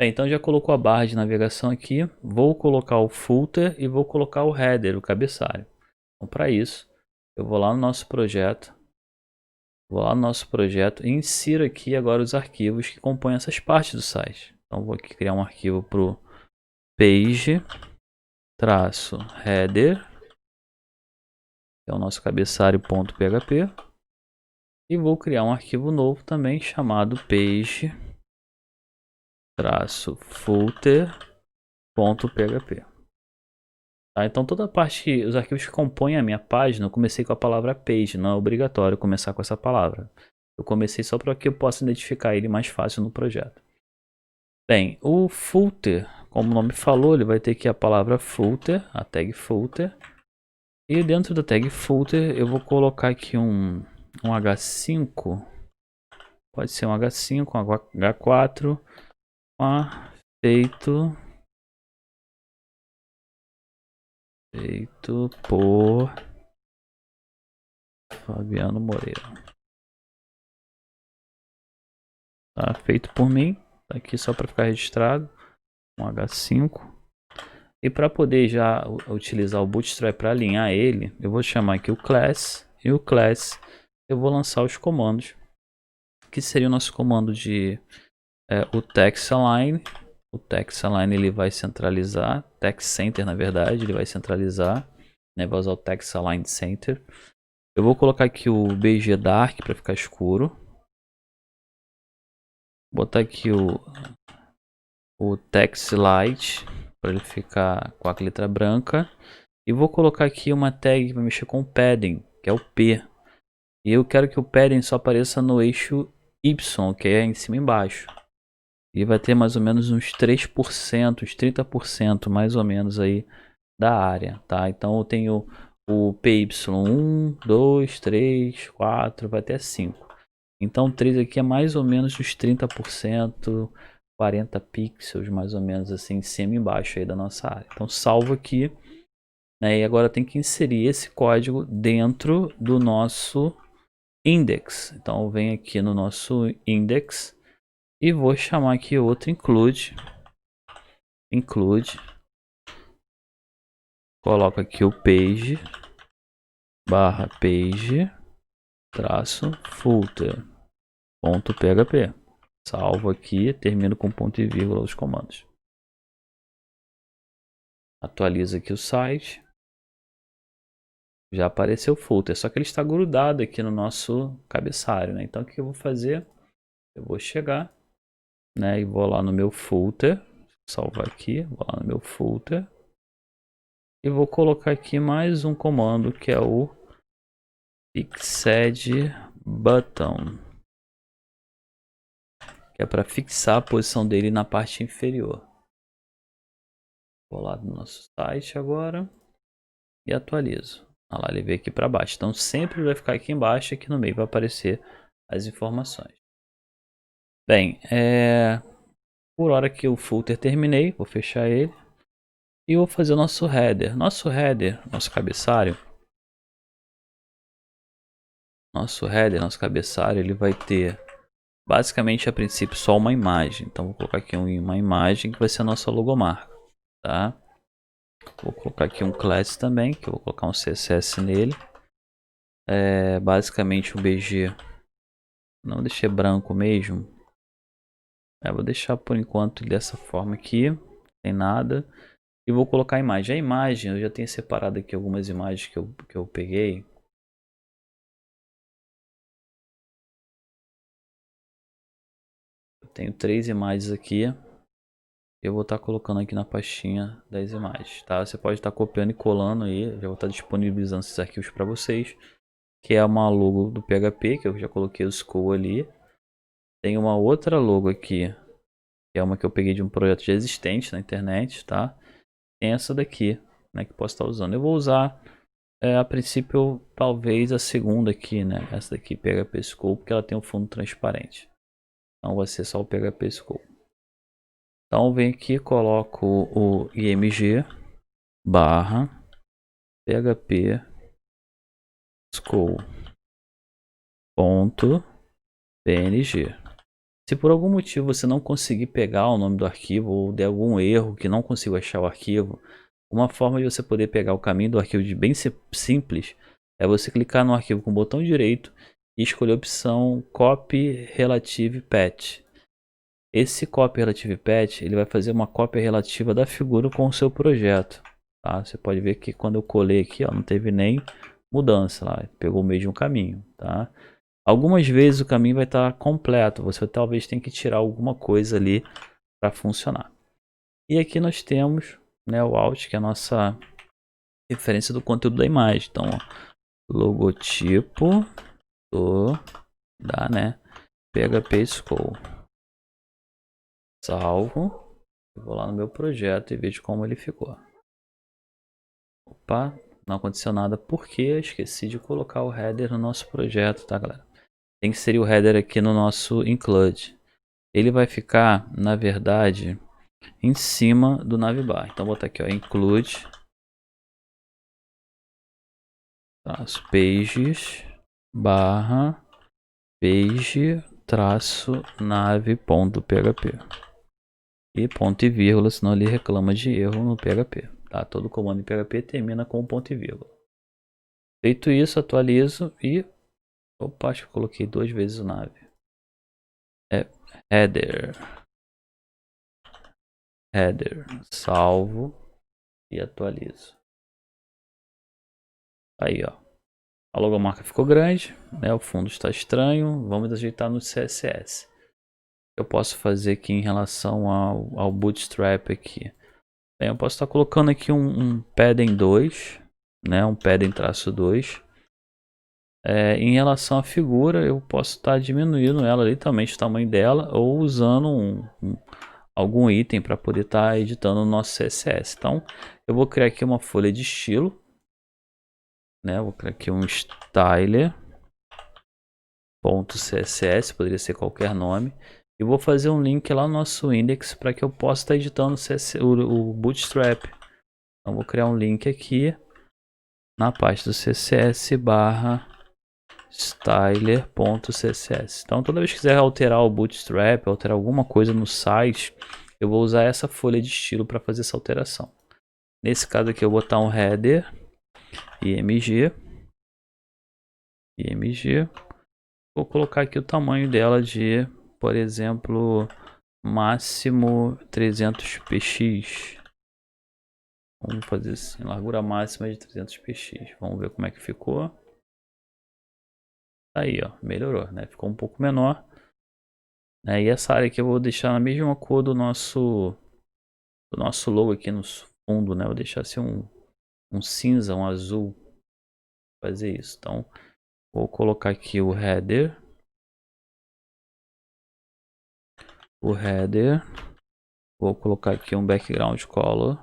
Bem, então já colocou a barra de navegação aqui. Vou colocar o footer e vou colocar o header, o cabeçalho. Então, para isso, eu vou lá no nosso projeto. E insiro aqui agora os arquivos que compõem essas partes do site. Então, vou aqui criar um arquivo para o page-header, que é o nosso cabeçalho.php. E vou criar um arquivo novo também chamado page-footer.php. Tá, então toda a parte, os arquivos que compõem a minha página, eu comecei com a palavra page, não é obrigatório começar com essa palavra. Eu comecei só para que eu possa identificar ele mais fácil no projeto. Bem, o footer, como o nome falou, ele vai ter aqui a palavra footer, a tag footer. E dentro da tag footer eu vou colocar aqui um H5, pode ser um H5, um H4, feito por Fabiano Moreira. Tá feito por mim, tá aqui só para ficar registrado, um H5. E para poder já utilizar o Bootstrap para alinhar ele, eu vou chamar aqui o class, e o class eu vou lançar os comandos, que seria o nosso comando de o text align. O text align ele vai centralizar, text center na verdade, ele vai centralizar, né? Vai usar o text align center. Eu vou colocar aqui o BG dark para ficar escuro. Botar aqui o text light para ele ficar com a letra branca. E vou colocar aqui uma tag para mexer com o padding, que é o P. E eu quero que o padding só apareça no eixo Y, que é em cima e embaixo. E vai ter mais ou menos uns 3%, uns 30% mais ou menos aí da área, tá? Então eu tenho o PY1, 2, 3, 4, vai até 5. Então 3 aqui é mais ou menos os 30%, 40 pixels mais ou menos assim, em cima e embaixo aí da nossa área. Então salvo aqui, né? E agora tem que inserir esse código dentro do nosso index. Então eu venho aqui no nosso index e vou chamar aqui outro include. Coloco aqui o page barra page traço footer.php. Salvo aqui, termino com ponto e vírgula os comandos. Atualizo aqui o site. Já apareceu o footer, só que ele está grudado aqui no nosso cabeçalho, né? Então o que eu vou fazer? Eu vou chegar, né, e vou lá no meu footer, salvar aqui, vou lá no meu footer e vou colocar aqui mais um comando que é o fixed button, que é para fixar a posição dele na parte inferior. Vou lá no nosso site agora e atualizo. Olha lá, ele veio aqui para baixo. Então sempre vai ficar aqui embaixo, aqui no meio vai aparecer as informações. Bem, por hora que o footer terminei, vou fechar ele e vou fazer o nosso header. Nosso cabeçalho. Nosso cabeçalho, ele vai ter basicamente a princípio só uma imagem. Então vou colocar aqui uma imagem que vai ser a nossa logomarca, tá? Vou colocar aqui um class também, que eu vou colocar um CSS nele. Basicamente o BG, não deixei branco mesmo. Vou deixar por enquanto dessa forma aqui, sem nada. E vou colocar a imagem. A imagem, eu já tenho separado aqui algumas imagens que eu peguei. Eu tenho 3 imagens aqui. Eu vou estar colocando aqui na pastinha das imagens, tá? Você pode estar copiando e colando aí. Já vou estar disponibilizando esses arquivos para vocês. Que é uma logo do PHP, que eu já coloquei o school ali. Tem uma outra logo aqui, que é uma que eu peguei de um projeto já existente na internet, tá? Tem essa daqui, né, que posso estar usando. Eu vou usar, a princípio, talvez a segunda aqui, né? Essa daqui, PHP School, porque ela tem um fundo transparente. Então vai ser só o PHP School. Então vem aqui, coloco o img barra PHP School ponto png. Se por algum motivo você não conseguir pegar o nome do arquivo ou der algum erro que não consigo achar o arquivo, uma forma de você poder pegar o caminho do arquivo de bem simples é você clicar no arquivo com o botão direito e escolher a opção Copy Relative Path. Esse Copy Relative Path ele vai fazer uma cópia relativa da figura com o seu projeto. Tá? Você pode ver que quando eu colei aqui, ó, não teve nem mudança lá, pegou o mesmo caminho. Tá? Algumas vezes o caminho vai estar completo, você talvez tenha que tirar alguma coisa ali para funcionar. E aqui nós temos, né, o Alt, que é a nossa referência do conteúdo da imagem. Então, ó, logotipo né, PHP School. Salvo. Vou lá no meu projeto e vejo como ele ficou. Opa, não aconteceu nada porque eu esqueci de colocar o header no nosso projeto, tá, galera? Tem que inserir o header aqui no nosso include. Ele vai ficar, na verdade, em cima do navbar. Então vou botar aqui, ó, include pages barra page traço nave.php e ponto e vírgula, senão ele reclama de erro no PHP. Tá? Todo comando em PHP termina com ponto e vírgula. Feito isso, atualizo e opa, acho que eu coloquei 2 vezes o nave. É header, salvo e atualizo. Aí, ó. A logomarca ficou grande, né? O fundo está estranho. Vamos ajeitar no CSS. Eu posso fazer aqui em relação ao Bootstrap aqui. Bem, eu posso estar colocando aqui um padding 2, né? Um padding traço 2. Em relação à figura, eu posso estar diminuindo ela literalmente o tamanho dela ou usando algum item para poder estar editando o nosso CSS. Então, eu vou criar aqui uma folha de estilo, né? Vou criar aqui um styler.css, poderia ser qualquer nome. E vou fazer um link lá no nosso index para que eu possa estar editando o Bootstrap. Então, vou criar um link aqui na parte do CSS barra styler.css. Então, toda vez que quiser alterar o Bootstrap, alterar alguma coisa no site, eu vou usar essa folha de estilo para fazer essa alteração. Nesse caso aqui, eu vou botar um header img. Vou colocar aqui o tamanho dela de, por exemplo, máximo 300 px. Vamos fazer assim, largura máxima de 300 px. Vamos ver como é que ficou. Aí, ó, melhorou, né? Ficou um pouco menor. E essa área aqui eu vou deixar na mesma cor do nosso logo aqui no fundo, né? Vou deixar assim um cinza, um azul. Vou fazer isso. Então, vou colocar aqui o header. Vou colocar aqui um background color.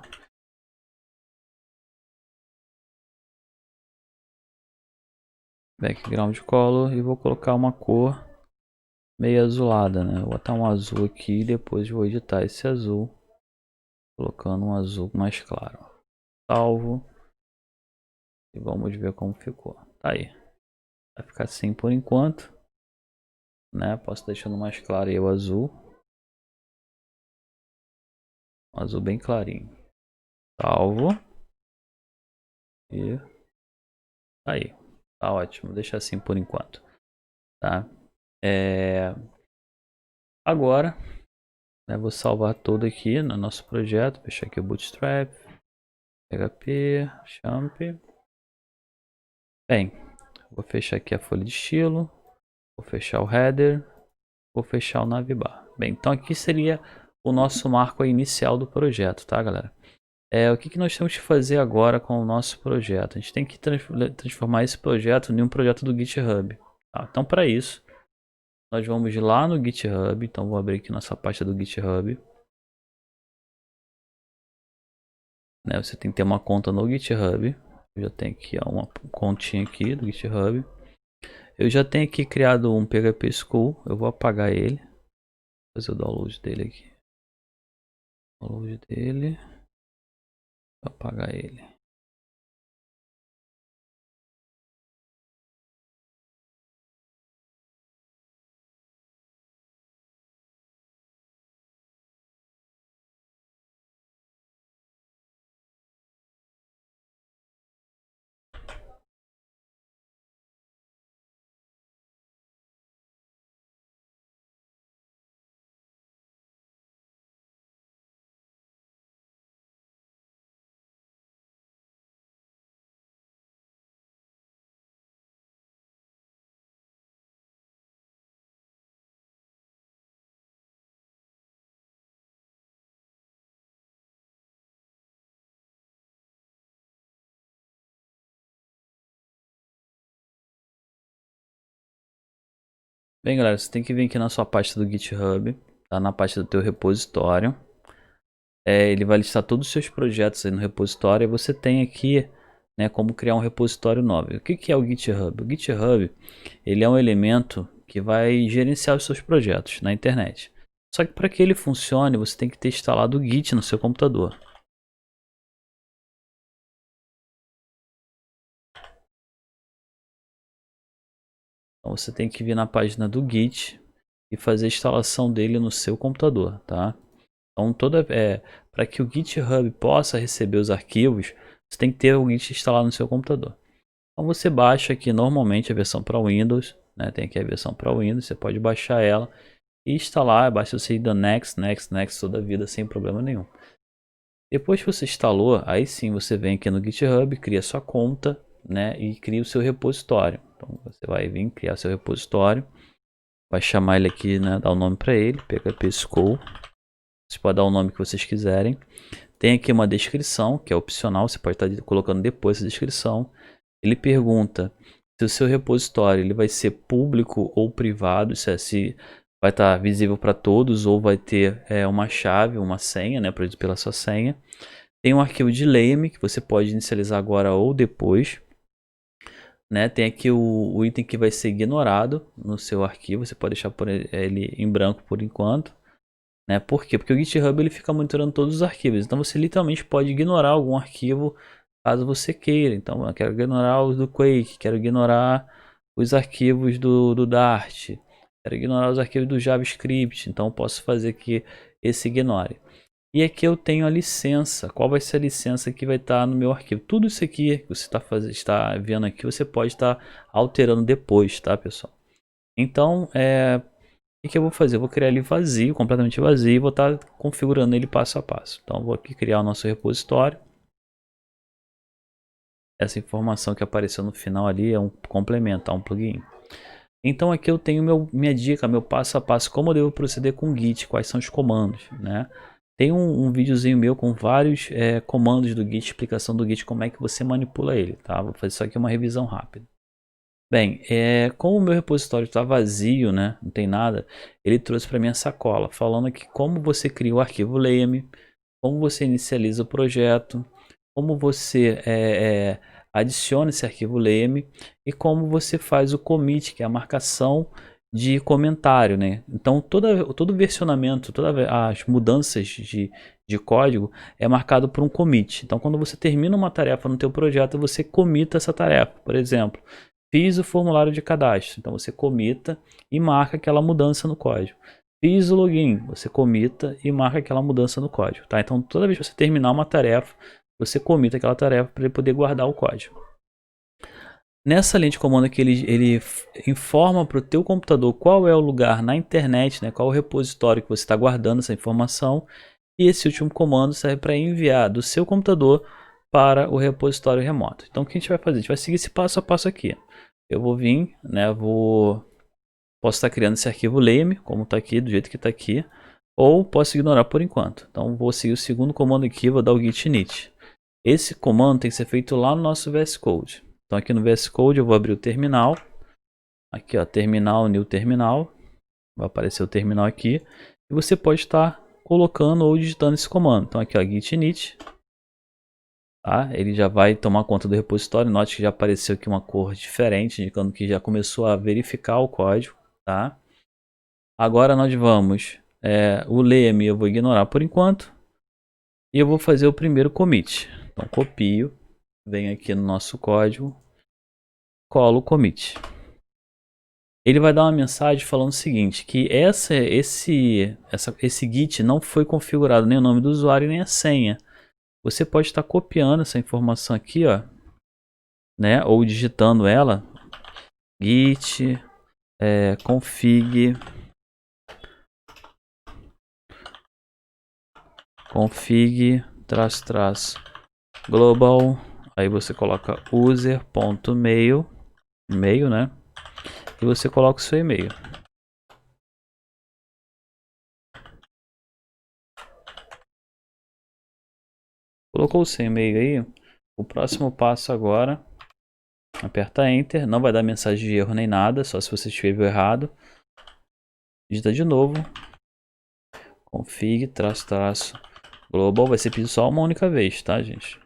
E vou colocar uma cor meio azulada, né? Vou botar um azul aqui e depois vou editar esse azul, colocando um azul mais claro. Salvo. E vamos ver como ficou. Tá aí. Vai ficar assim por enquanto, né? Posso deixando mais claro aí o azul. Um azul bem clarinho. Salvo. E tá aí. Tá ótimo. Deixa assim por enquanto. Tá? Agora, né, vou salvar tudo aqui no nosso projeto. Fechar aqui o Bootstrap. PHP. Champ. Bem, vou fechar aqui a folha de estilo. Vou fechar o header. Vou fechar o navbar. Bem, então aqui seria o nosso marco inicial do projeto, tá, galera? O que nós temos que fazer agora com o nosso projeto? A gente tem que transformar esse projeto em um projeto do GitHub. Tá? Então, para isso, nós vamos lá no GitHub. Então, vou abrir aqui nossa pasta do GitHub. né? Você tem que ter uma conta no GitHub. Eu já tenho aqui uma continha aqui do GitHub. Eu já tenho aqui criado um PHP School. Eu vou apagar ele. Vou fazer o download dele aqui. Download dele. Vou apagar ele. Bem, galera, você tem que vir aqui na sua pasta do GitHub, tá na pasta do teu repositório. Ele vai listar todos os seus projetos aí no repositório. E você tem aqui, né, como criar um repositório novo. O que é o GitHub? O GitHub, ele é um elemento que vai gerenciar os seus projetos na internet. Só que para que ele funcione, você tem que ter instalado o Git no seu computador. Então você tem que vir na página do Git e fazer a instalação dele no seu computador, tá? Então para que o GitHub possa receber os arquivos, você tem que ter o Git instalado no seu computador. Então você baixa aqui normalmente a versão para Windows, né? Tem aqui a versão para Windows, você pode baixar ela e instalar, basta você ir dando next, next, next toda a vida sem problema nenhum. Depois que você instalou, aí sim você vem aqui no GitHub, cria sua conta, né? E cria o seu repositório. Então você vai vir criar seu repositório, vai chamar ele aqui, né? Dar o nome para ele, PHP School. Você pode dar o nome que vocês quiserem. Tem aqui uma descrição, que é opcional, você pode estar colocando depois essa descrição. Ele pergunta se o seu repositório ele vai ser público ou privado, se vai estar visível para todos ou vai ter uma chave, uma senha, né, pela sua senha. Tem um arquivo de lame que você pode inicializar agora ou depois. Né? Tem aqui o item que vai ser ignorado no seu arquivo, você pode deixar ele em branco por enquanto. Né? Por quê? Porque o GitHub ele fica monitorando todos os arquivos, então você literalmente pode ignorar algum arquivo caso você queira. Então eu quero ignorar os do Quake, quero ignorar os arquivos do Dart, quero ignorar os arquivos do JavaScript, então eu posso fazer que esse ignore. E aqui eu tenho a licença. Qual vai ser a licença que vai estar no meu arquivo? Tudo isso aqui que você está vendo aqui, você pode estar alterando depois, tá, pessoal? Então, o que eu vou fazer? Eu vou criar ele vazio, completamente vazio, e vou estar configurando ele passo a passo. Então, eu vou aqui criar o nosso repositório. Essa informação que apareceu no final ali é um complemento, tá? Um plugin. Então, aqui eu tenho minha dica, meu passo a passo, como eu devo proceder com o Git, quais são os comandos, né? Tem um videozinho meu com vários comandos do Git, explicação do Git, como é que você manipula ele, tá? Vou fazer só aqui uma revisão rápida. Bem, como o meu repositório está vazio, né, não tem nada, ele trouxe para mim essa cola, falando aqui como você cria o arquivo lame, como você inicializa o projeto, como você adiciona esse arquivo lame e como você faz o commit, que é a marcação de comentário, né? Então todo versionamento, todas as mudanças de código é marcado por um commit. Então quando você termina uma tarefa no teu projeto, você commita essa tarefa. Por exemplo, fiz o formulário de cadastro, então você comita e marca aquela mudança no código. Fiz o login, você comita e marca aquela mudança no código, tá? Então toda vez que você terminar uma tarefa, você comita aquela tarefa para ele poder guardar o código. Nessa linha de comando aqui ele informa para o teu computador qual é o lugar na internet, né? Qual é o repositório que você está guardando essa informação. E esse último comando serve para enviar do seu computador para o repositório remoto. Então o que a gente vai fazer? A gente vai seguir esse passo a passo aqui. Eu vou vir, né? Posso estar criando esse arquivo lame, como está aqui, do jeito que está aqui. Ou posso ignorar por enquanto. Então vou seguir o segundo comando aqui, vou dar o git init. Esse comando tem que ser feito lá no nosso VS Code. Então aqui no VS Code eu vou abrir o terminal. Aqui ó, terminal, new terminal. Vai aparecer o terminal aqui. E você pode estar colocando ou digitando esse comando. Então aqui ó, git init. tá? Ele já vai tomar conta do repositório. Note que já apareceu aqui uma cor diferente, indicando que já começou a verificar o código, tá? Agora nós vamos, o leme eu vou ignorar por enquanto, e eu vou fazer o primeiro commit. Então copio, venho aqui no nosso código, colo o commit. Ele vai dar uma mensagem falando o seguinte, que esse Git não foi configurado nem o nome do usuário nem a senha. Você pode estar copiando essa informação aqui, ó, né, ou digitando ela, git config global, aí você coloca user.mail, e-mail, né, e você coloca o seu e-mail. Colocou o seu e-mail aí, o próximo passo agora, aperta Enter, não vai dar mensagem de erro nem nada, só se você escreveu errado. Digita de novo, config global, vai ser pedido só uma única vez, tá, gente?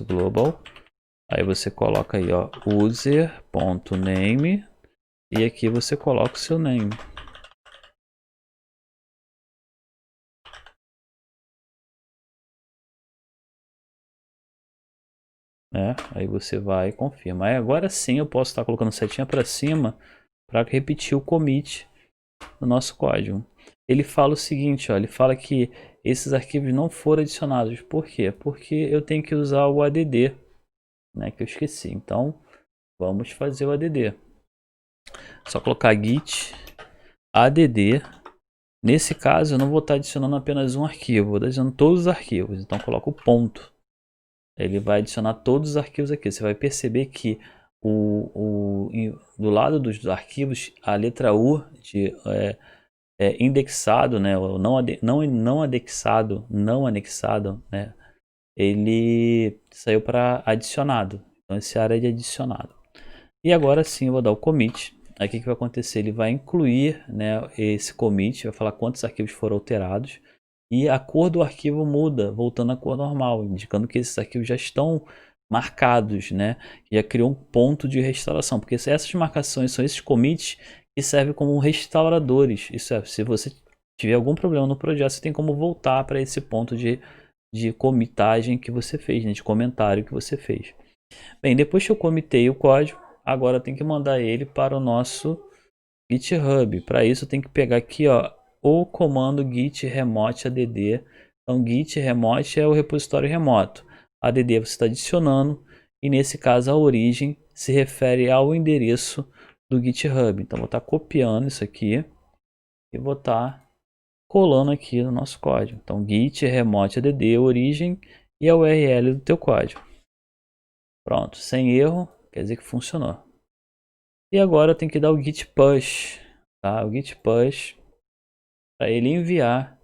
Global, aí você coloca aí, ó, user.name, e aqui você coloca o seu name. Aí você vai e confirma. Aí agora sim eu posso estar colocando setinha para cima para repetir o commit do nosso código. Ele fala o seguinte, ó, ele fala que esses arquivos não foram adicionados. Por quê? Porque eu tenho que usar o add, né, que eu esqueci. Então vamos fazer o add. Só colocar git add. Nesse caso eu não vou estar adicionando apenas um arquivo, vou estar adicionando todos os arquivos. Então coloco o ponto. Ele vai adicionar todos os arquivos aqui. Você vai perceber que do lado dos arquivos, a letra U de indexado, né, ou não anexado, né, ele saiu para adicionado. Então esse área é de adicionado. E agora sim eu vou dar o commit. Aí o que vai acontecer? Ele vai incluir, né, esse commit, vai falar quantos arquivos foram alterados. E a cor do arquivo muda, voltando à cor normal, indicando que esses arquivos já estão marcados, né? Já criou um ponto de restauração, porque essas marcações são esses commits que servem como restauradores. Isso é, se você tiver algum problema no projeto, você tem como voltar para esse ponto de comitagem que você fez, né? De comentário que você fez. Bem, depois que eu comitei o código, agora eu tenho que mandar ele para o nosso GitHub. Para isso eu tenho que pegar aqui, ó, o comando git remote add. Então git remote é o repositório remoto. Add você está adicionando e nesse caso a origem se refere ao endereço do GitHub. Então vou estar copiando isso aqui e vou estar colando aqui no nosso código. Então git remote add origem e a URL do teu código. Pronto, sem erro, quer dizer que funcionou. E agora eu tenho que dar o git push, tá? O git push para ele enviar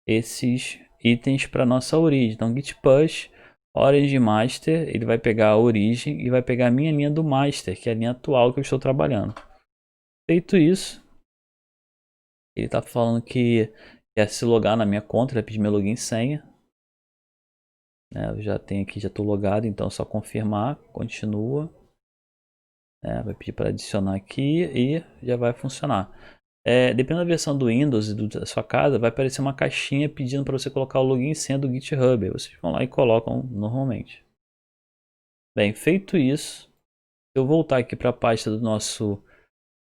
esses itens para nossa origem. Então git push origin master, ele vai pegar a origem e vai pegar a minha linha do master, que é a linha atual que eu estou trabalhando. Feito isso, ele está falando que quer se logar na minha conta, ele vai pedir meu login e senha. Eu já tenho aqui, já estou logado, então é só confirmar, continua. Vai pedir para adicionar aqui e já vai funcionar. Dependendo da versão do Windows e da sua casa, vai aparecer uma caixinha pedindo para você colocar o login e senha do GitHub. Aí vocês vão lá e colocam normalmente. Bem, feito isso, se eu voltar aqui para a pasta do nosso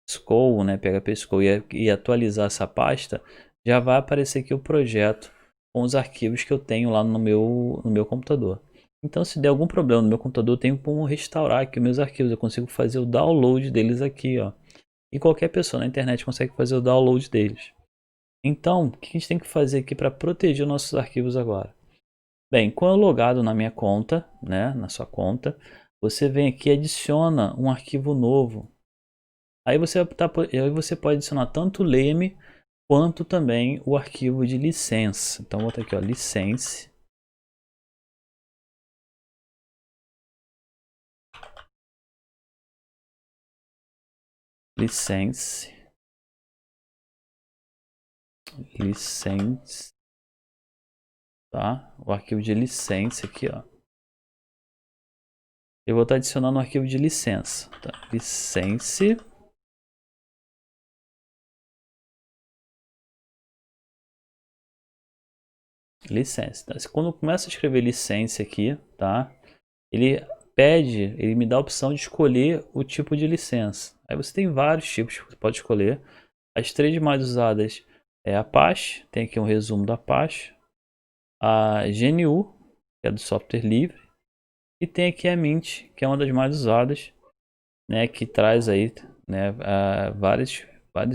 Skull, né, PHP Skull, e atualizar essa pasta, já vai aparecer aqui o projeto com os arquivos que eu tenho lá no meu computador. Então, se der algum problema no meu computador, eu tenho como restaurar aqui meus arquivos. Eu consigo fazer o download deles aqui, ó. E qualquer pessoa na internet consegue fazer o download deles. Então, o que a gente tem que fazer aqui para proteger os nossos arquivos agora? Bem, quando eu logado na minha conta, né, na sua conta, você vem aqui e adiciona um arquivo novo. Aí você pode adicionar tanto o leme quanto também o arquivo de licença. Então, vou botar aqui, ó, license. License. License. Tá? O arquivo de licença aqui, ó. Eu vou estar adicionando um arquivo de licença. Tá? License. Licença. Tá? Quando eu começo a escrever licença aqui, tá? Ele me dá a opção de escolher o tipo de licença. Aí você tem vários tipos que você pode escolher. As três mais usadas é a Apache, tem aqui um resumo da Apache. A GNU, que é do software livre. E tem aqui a Mint, que é uma das mais usadas, né? Que traz aí, né, várias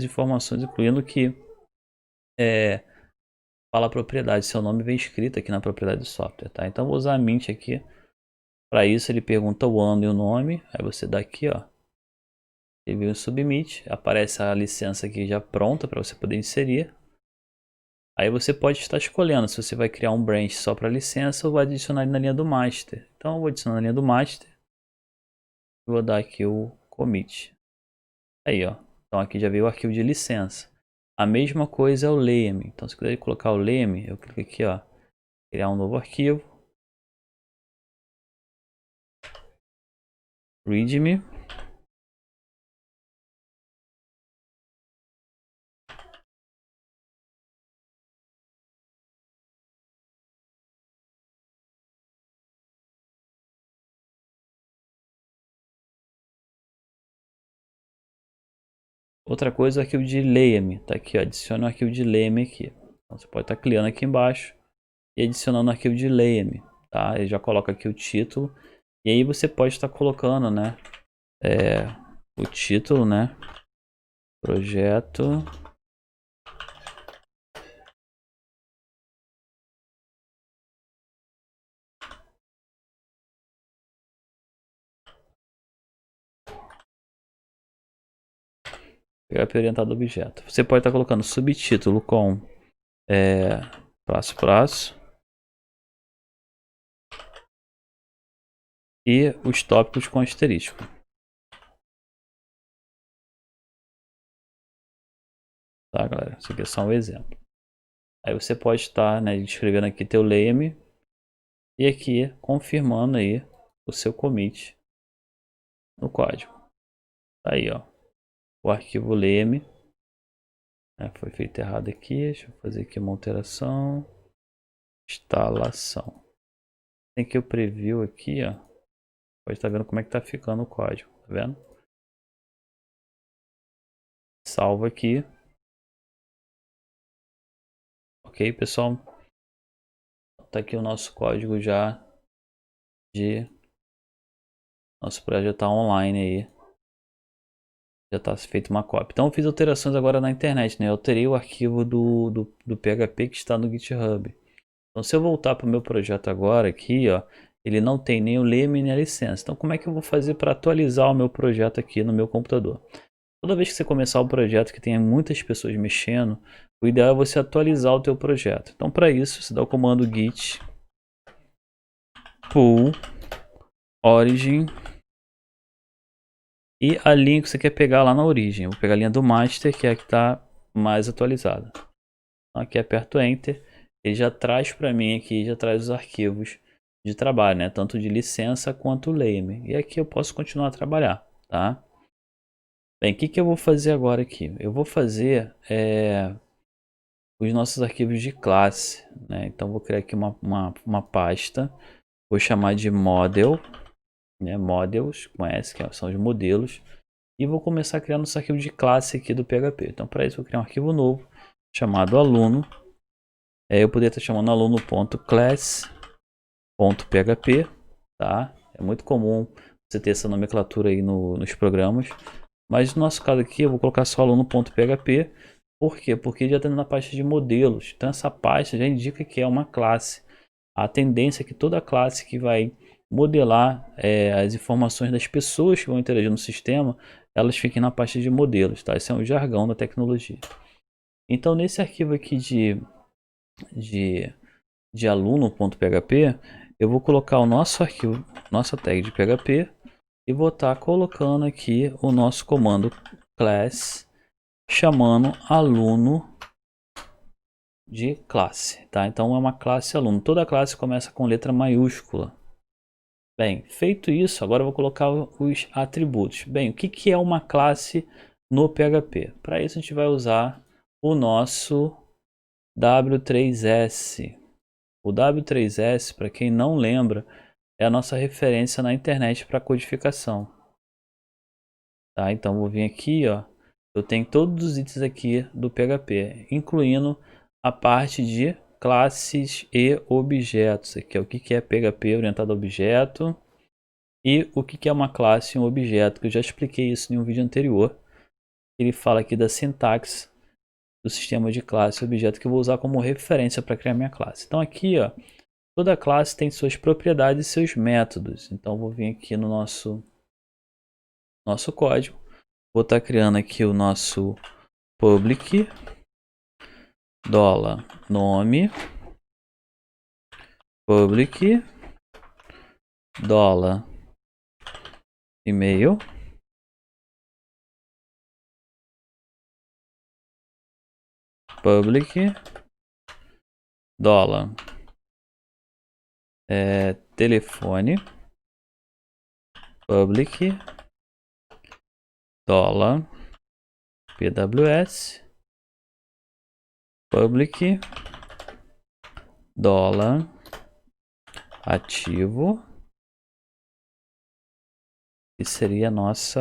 informações, incluindo que fala a propriedade. Seu nome vem escrito aqui na propriedade do software, tá? Então vou usar a Mint aqui. Para isso ele pergunta o ano e o nome. Aí você dá aqui, ó. Review e Submit. Aparece a licença aqui já pronta para você poder inserir. Aí você pode estar escolhendo se você vai criar um branch só para licença ou vai adicionar na linha do master. Então eu vou adicionar na linha do master. Vou dar aqui o commit. Aí, ó. Então aqui já veio o arquivo de licença. A mesma coisa é o lame. Então se eu quiser colocar o lame, eu clico aqui, ó. Criar um novo arquivo. Readme. Outra coisa é o arquivo de lame. Tá aqui, ó. Adicione o arquivo de lame aqui. Então você pode estar criando aqui embaixo e adicionando o arquivo de lame, tá? Ele já coloca aqui o título. E aí você pode estar colocando, né? O título, né? Projeto. PHP orientado ao objeto. Você pode estar colocando subtítulo com passo. E os tópicos com asterisco. Tá, galera? Isso aqui é só um exemplo. Aí você pode estar, né, escrevendo aqui teu lame e aqui confirmando aí o seu commit no código. Tá aí, ó. O arquivo lame. Foi feito errado aqui. Deixa eu fazer aqui uma alteração. Instalação. Tem que o preview aqui, ó. Pode estar vendo como é que tá ficando o código. Tá vendo? Salva aqui. Ok, pessoal? Tá aqui o nosso código já de... Nosso projeto tá online aí. Já está feito uma cópia. Então eu fiz alterações agora na internet, né? Eu alterei o arquivo do PHP que está no GitHub. Então se eu voltar para o meu projeto agora aqui, ó, ele não tem nem o leme nem a licença. Então como é que eu vou fazer para atualizar o meu projeto aqui no meu computador? Toda vez que você começar um projeto que tenha muitas pessoas mexendo, o ideal é você atualizar o teu projeto. Então para isso, você dá o comando git pull origin e a linha que você quer pegar lá na origem. Eu vou pegar a linha do master, que é a que está mais atualizada. Então aqui aperto Enter. Ele já traz para mim aqui, já traz os arquivos de trabalho, né? Tanto de licença quanto lame. E aqui eu posso continuar a trabalhar, tá? Bem, o que eu vou fazer agora aqui? Eu vou fazer os nossos arquivos de classe, né? Então vou criar aqui uma pasta. Vou chamar de model, né? Models, com S, que são os modelos. E vou começar a criar nosso arquivo de classe aqui do PHP. Então para isso eu vou criar um arquivo novo chamado aluno. Eu poderia estar chamando aluno.class.php, tá? É muito comum você ter essa nomenclatura aí nos programas. Mas no nosso caso aqui eu vou colocar só aluno.php. Por quê? Porque já está na pasta de modelos. Então essa pasta já indica que é uma classe. A tendência é que toda classe que vai modelar as informações das pessoas que vão interagir no sistema, elas fiquem na pasta de modelos, tá? Esse é um jargão da tecnologia. Então nesse arquivo aqui de aluno.php, eu vou colocar o nosso arquivo, nossa tag de PHP, e vou estar colocando aqui o nosso comando class, chamando aluno de classe, tá? Então é uma classe aluno. Toda classe começa com letra maiúscula. Bem, feito isso, agora eu vou colocar os atributos. Bem, o que é uma classe no PHP? Para isso a gente vai usar o nosso W3S. O W3S, para quem não lembra, é a nossa referência na internet para codificação. Tá? Então vou vir aqui, ó. Eu tenho todos os itens aqui do PHP, incluindo a parte de classes e objetos. Aqui é o que é PHP orientado a objeto e o que é uma classe e um objeto, que eu já expliquei isso em um vídeo anterior. Ele fala aqui da sintaxe do sistema de classe e objeto que eu vou usar como referência para criar minha classe. Então aqui, ó, toda classe tem suas propriedades e seus métodos. Então vou vir aqui no nosso código. Vou estar criando aqui o nosso public $nome public $email public telefone public $pws public $ativo, que seria nosso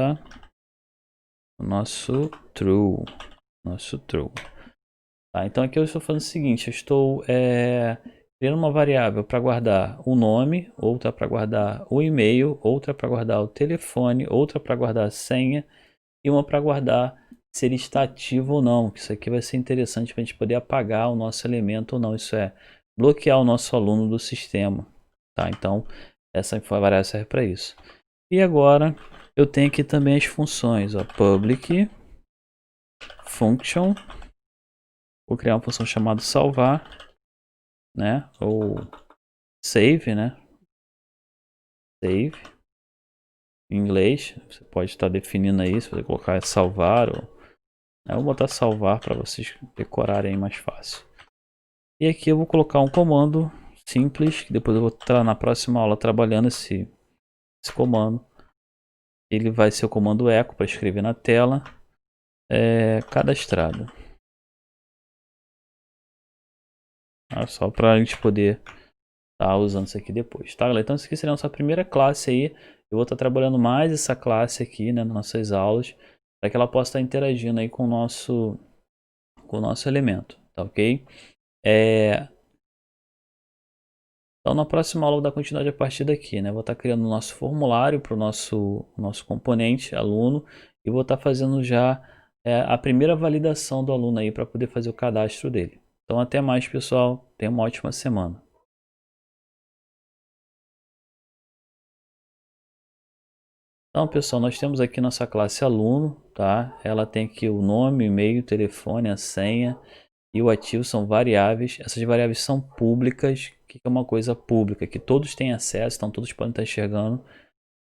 true. Tá, então aqui eu estou fazendo o seguinte, eu estou criando uma variável para guardar o nome, outra para guardar o e-mail, outra para guardar o telefone, outra para guardar a senha e uma para guardar se ele está ativo ou não. Isso aqui vai ser interessante para a gente poder apagar o nosso elemento ou não. Isso é bloquear o nosso aluno do sistema. Tá? Então essa variável serve para isso. E agora eu tenho aqui também as funções, ó, public function. Vou criar uma função chamada salvar, né? Ou save, né? Save. Em inglês, você pode estar definindo aí, se você colocar salvar ou... Eu vou botar salvar para vocês decorarem mais fácil. E aqui eu vou colocar um comando simples, que depois eu vou estar na próxima aula trabalhando esse comando. Ele vai ser o comando echo para escrever na tela. Cadastrado. Só para a gente poder estar usando isso aqui depois, tá, galera? Então isso aqui seria a nossa primeira classe aí. Eu vou estar trabalhando mais essa classe aqui, né, nas nossas aulas, para que ela possa estar interagindo aí com o nosso elemento, tá ok? Então na próxima aula eu vou dar continuidade a partir daqui, né? Vou estar criando o nosso formulário para o nosso componente aluno e vou estar fazendo já a primeira validação do aluno aí para poder fazer o cadastro dele. Então até mais, pessoal. Tenha uma ótima semana. Então, pessoal, nós temos aqui nossa classe aluno, tá? Ela tem aqui o nome, e-mail, telefone, a senha e o ativo são variáveis. Essas variáveis são públicas. O que é uma coisa pública? Que todos têm acesso, então todos podem estar enxergando.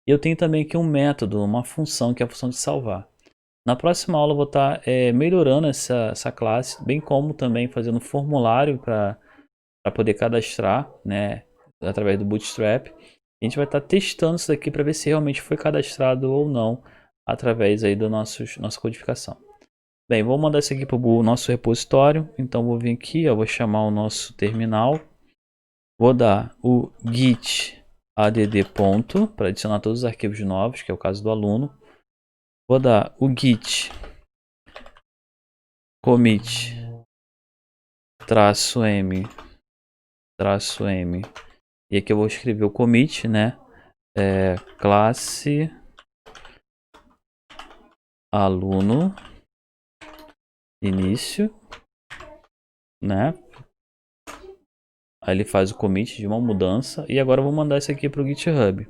E eu tenho também aqui um método, uma função, que é a função de salvar. Na próxima aula eu vou estar melhorando essa classe, bem como também fazendo um formulário para poder cadastrar, né, através do Bootstrap. A gente vai estar testando isso daqui para ver se realmente foi cadastrado ou não através aí da nossa codificação. Bem, vou mandar isso aqui para o nosso repositório. Então vou vir aqui, ó, vou chamar o nosso terminal. Vou dar o git add ponto para adicionar todos os arquivos novos, que é o caso do aluno. Vou dar o git commit -m e aqui eu vou escrever o commit, né? Classe aluno início, né? Aí ele faz o commit de uma mudança e agora eu vou mandar isso aqui para o GitHub.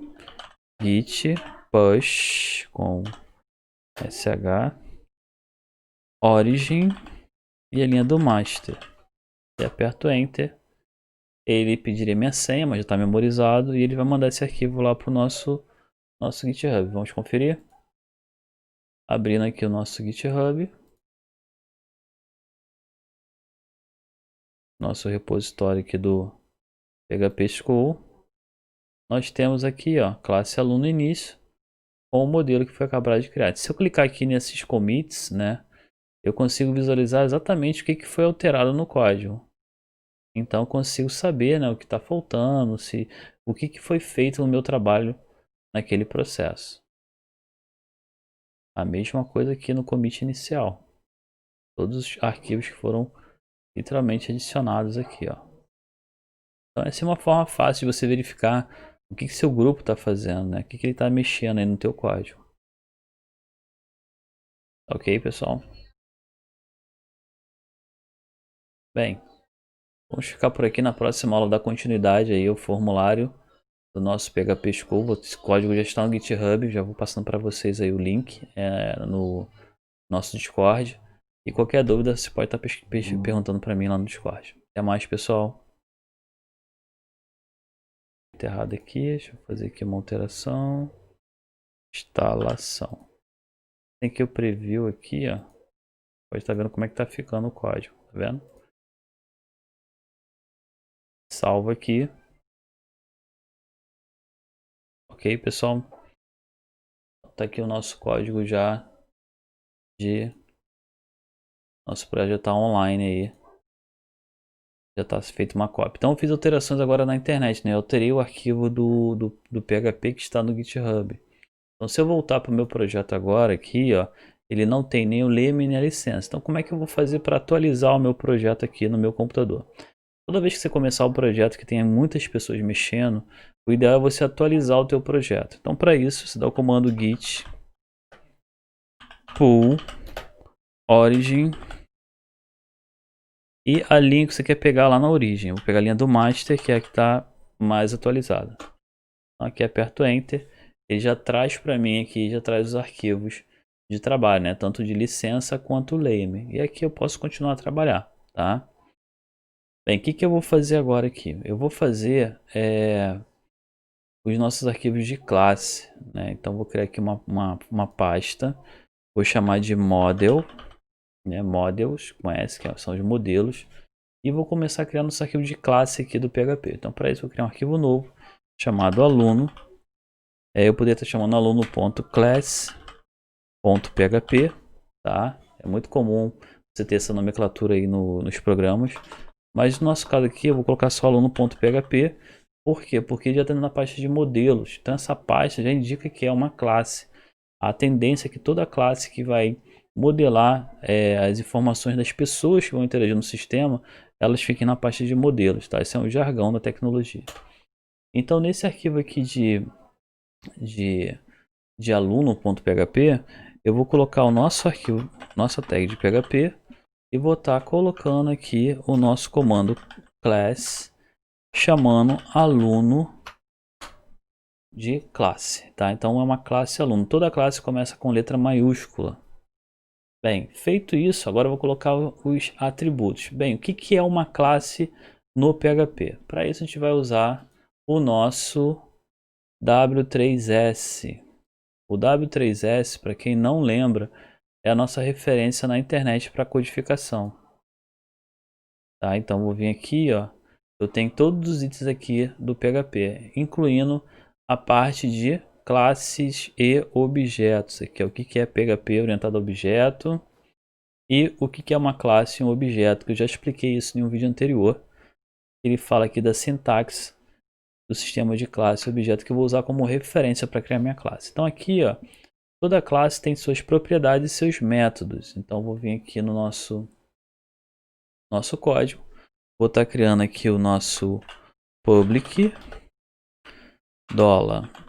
Git push com sh origin e a linha do master. E aperto enter. Ele pediria minha senha, mas já está memorizado e ele vai mandar esse arquivo lá para o nosso GitHub. Vamos conferir? Abrindo aqui o nosso GitHub. Nosso repositório aqui do PHP School. nós temos aqui, ó, classe aluno início com o modelo que foi acabado de criar. Se eu clicar aqui nesses commits, né, eu consigo visualizar exatamente o que foi alterado no código. Então eu consigo saber, né, o que está faltando, o que foi feito no meu trabalho naquele processo. A mesma coisa aqui no commit inicial. Todos os arquivos que foram literalmente adicionados aqui, ó. Então essa é uma forma fácil de você verificar o que seu grupo está fazendo, né? O que ele está mexendo aí no teu código. Ok, pessoal? Bem, vamos ficar por aqui. Na próxima aula da continuidade aí o formulário do nosso PHP School. Esse código já está no GitHub, já vou passando para vocês aí o link no nosso Discord. E qualquer dúvida você pode estar perguntando para mim lá no Discord. Até mais, pessoal. Tá errado aqui, deixa eu fazer aqui uma alteração. Instalação. Tem que o preview aqui, ó. Pode estar vendo como é que tá ficando o código, tá vendo? Salvo aqui. Ok, pessoal? Tá aqui o nosso código já de... Nosso projeto já tá online aí. Já tá feito uma cópia. Então eu fiz alterações agora na internet, né? Eu alterei o arquivo do PHP que está no GitHub. Então se eu voltar para o meu projeto agora aqui, ó, ele não tem nem o leme nem a licença. Então como é que eu vou fazer para atualizar o meu projeto aqui no meu computador? Toda vez que você começar um projeto que tenha muitas pessoas mexendo, o ideal é você atualizar o teu projeto. Então para isso, você dá o comando git pull origin e a linha que você quer pegar lá na origem. Eu vou pegar a linha do master, que é a que está mais atualizada. Então aqui aperto enter, ele já traz para mim aqui, já traz os arquivos de trabalho, né? Tanto de licença quanto lame. E aqui eu posso continuar a trabalhar, tá? Bem, o que eu vou fazer agora aqui? Eu vou fazer os nossos arquivos de classe, né? Então vou criar aqui uma pasta, vou chamar de model, né? Models, com S, que são os modelos, e vou começar a criar nosso arquivo de classe aqui do PHP. Então para isso eu vou criar um arquivo novo chamado aluno. Eu poderia estar chamando aluno.class.php, tá? É muito comum você ter essa nomenclatura aí nos programas, mas no nosso caso aqui eu vou colocar só aluno.php. Por quê? Porque já está na pasta de modelos, então essa pasta já indica que é uma classe. A tendência é que toda classe que vai modelar as informações das pessoas que vão interagir no sistema, elas fiquem na pasta de modelos, tá? Esse é um jargão da tecnologia. Então nesse arquivo aqui de aluno.php, eu vou colocar o nosso arquivo, nossa tag de PHP, e vou estar colocando aqui o nosso comando class, chamando aluno de classe, tá? Então é uma classe aluno. Toda classe começa com letra maiúscula. Bem, feito isso, agora eu vou colocar os atributos. Bem, o que é uma classe no PHP? Para isso a gente vai usar o nosso W3S. O W3S, para quem não lembra, é a nossa referência na internet para codificação. Tá? Então vou vir aqui, ó. Eu tenho todos os itens aqui do PHP, incluindo a parte de classes e objetos. Aqui é o que é PHP orientado a objeto e o que é uma classe e um objeto, que eu já expliquei isso em um vídeo anterior. Ele fala aqui da sintaxe do sistema de classe e objeto que eu vou usar como referência para criar minha classe. Então aqui, ó, toda classe tem suas propriedades e seus métodos. Então vou vir aqui no nosso código. Vou estar criando aqui o nosso public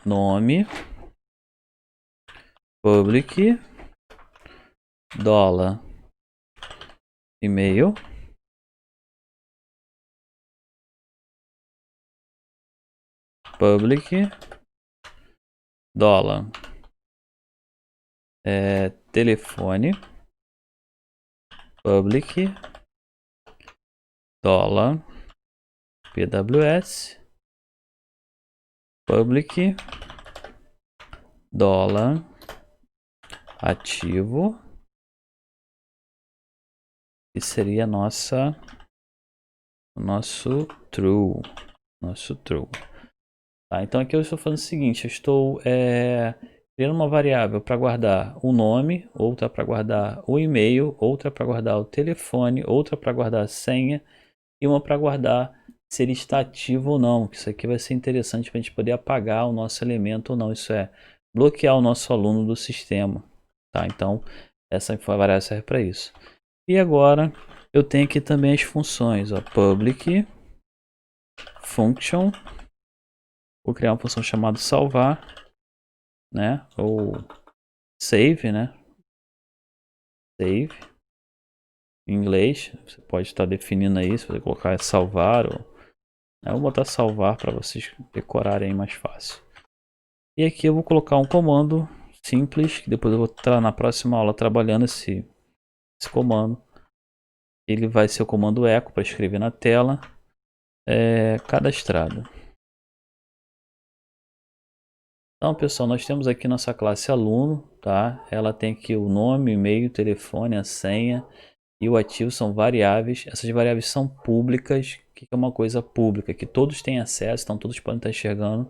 $nome public $email public $telefone public $pws public $ativo, que seria nosso true. Tá? Então aqui eu estou fazendo o seguinte, eu estou criando uma variável para guardar o nome, outra para guardar o e-mail, outra para guardar o telefone, outra para guardar a senha e uma para guardar se ele está ativo ou não. Isso aqui vai ser interessante para a gente poder apagar o nosso elemento ou não. Isso é bloquear o nosso aluno do sistema. Tá? Então essa variável serve para isso. E agora eu tenho aqui também as funções, ó, public function. Vou criar uma função chamada salvar, né? Ou save, né? Save. Em inglês, você pode estar definindo aí, se você colocar salvar ou... Eu vou botar salvar para vocês decorarem mais fácil. E aqui eu vou colocar um comando simples, que depois eu vou estar na próxima aula trabalhando esse comando. Ele vai ser o comando echo para escrever na tela. Cadastrado. Então, pessoal, nós temos aqui nossa classe aluno, tá? Ela tem aqui o nome, e-mail, telefone, a senha e o ativo são variáveis. Essas variáveis são públicas. O que é uma coisa pública? Que todos têm acesso, então todos podem estar enxergando.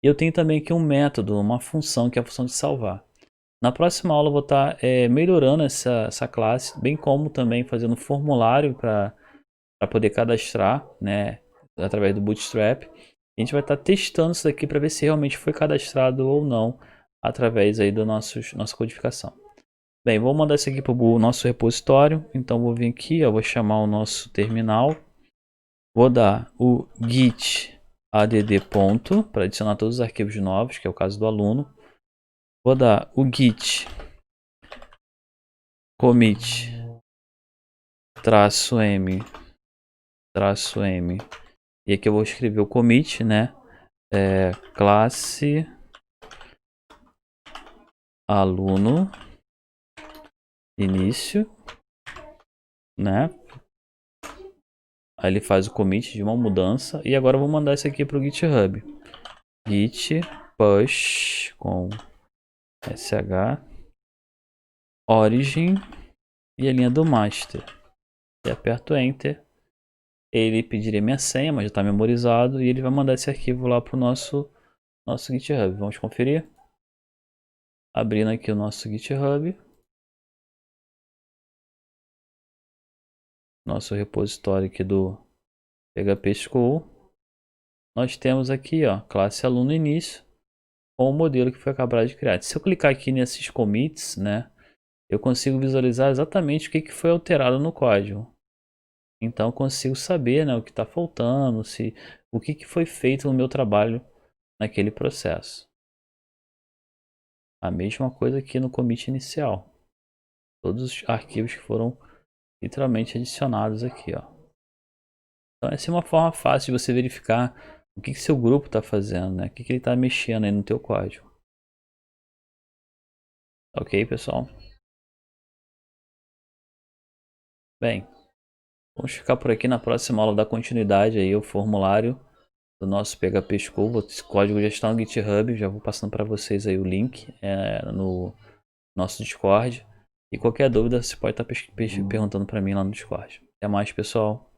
E eu tenho também aqui um método, uma função, que é a função de salvar. Na próxima aula eu vou estar melhorando essa classe, bem como também fazendo um formulário para poder cadastrar, né, através do Bootstrap. A gente vai estar testando isso daqui para ver se realmente foi cadastrado ou não através aí da nossa codificação. Bem, vou mandar isso aqui para o nosso repositório. Então vou vir aqui, ó, vou chamar o nosso terminal. Vou dar o git add ponto para adicionar todos os arquivos novos, que é o caso do aluno. Vou dar o git commit -m e aqui eu vou escrever o commit, né? Classe aluno início, né? Aí ele faz o commit de uma mudança e agora eu vou mandar isso aqui para o GitHub. Git push com sh origin e a linha do master. E aperto enter. Ele pediria minha senha, mas já está memorizado e ele vai mandar esse arquivo lá para o nosso GitHub. Vamos conferir? Abrindo aqui o nosso GitHub. Nosso repositório aqui do PHP School. Nós temos aqui, ó, classe aluno início com o modelo que foi acabado de criar. Se eu clicar aqui nesses commits, né, eu consigo visualizar exatamente o que foi alterado no código. Então eu consigo saber, né, o que está faltando, o que foi feito no meu trabalho naquele processo. A mesma coisa aqui no commit inicial. Todos os arquivos que foram literalmente adicionados aqui, ó. Então essa é uma forma fácil de você verificar o que seu grupo está fazendo, né? O que ele está mexendo aí no teu código. Ok, pessoal? Bem, vamos ficar por aqui. Na próxima aula da continuidade aí o formulário do nosso PHP School. Esse código já está no GitHub, já vou passando para vocês aí o link no nosso Discord. E qualquer dúvida você pode estar perguntando para mim lá no Discord. Até mais, pessoal.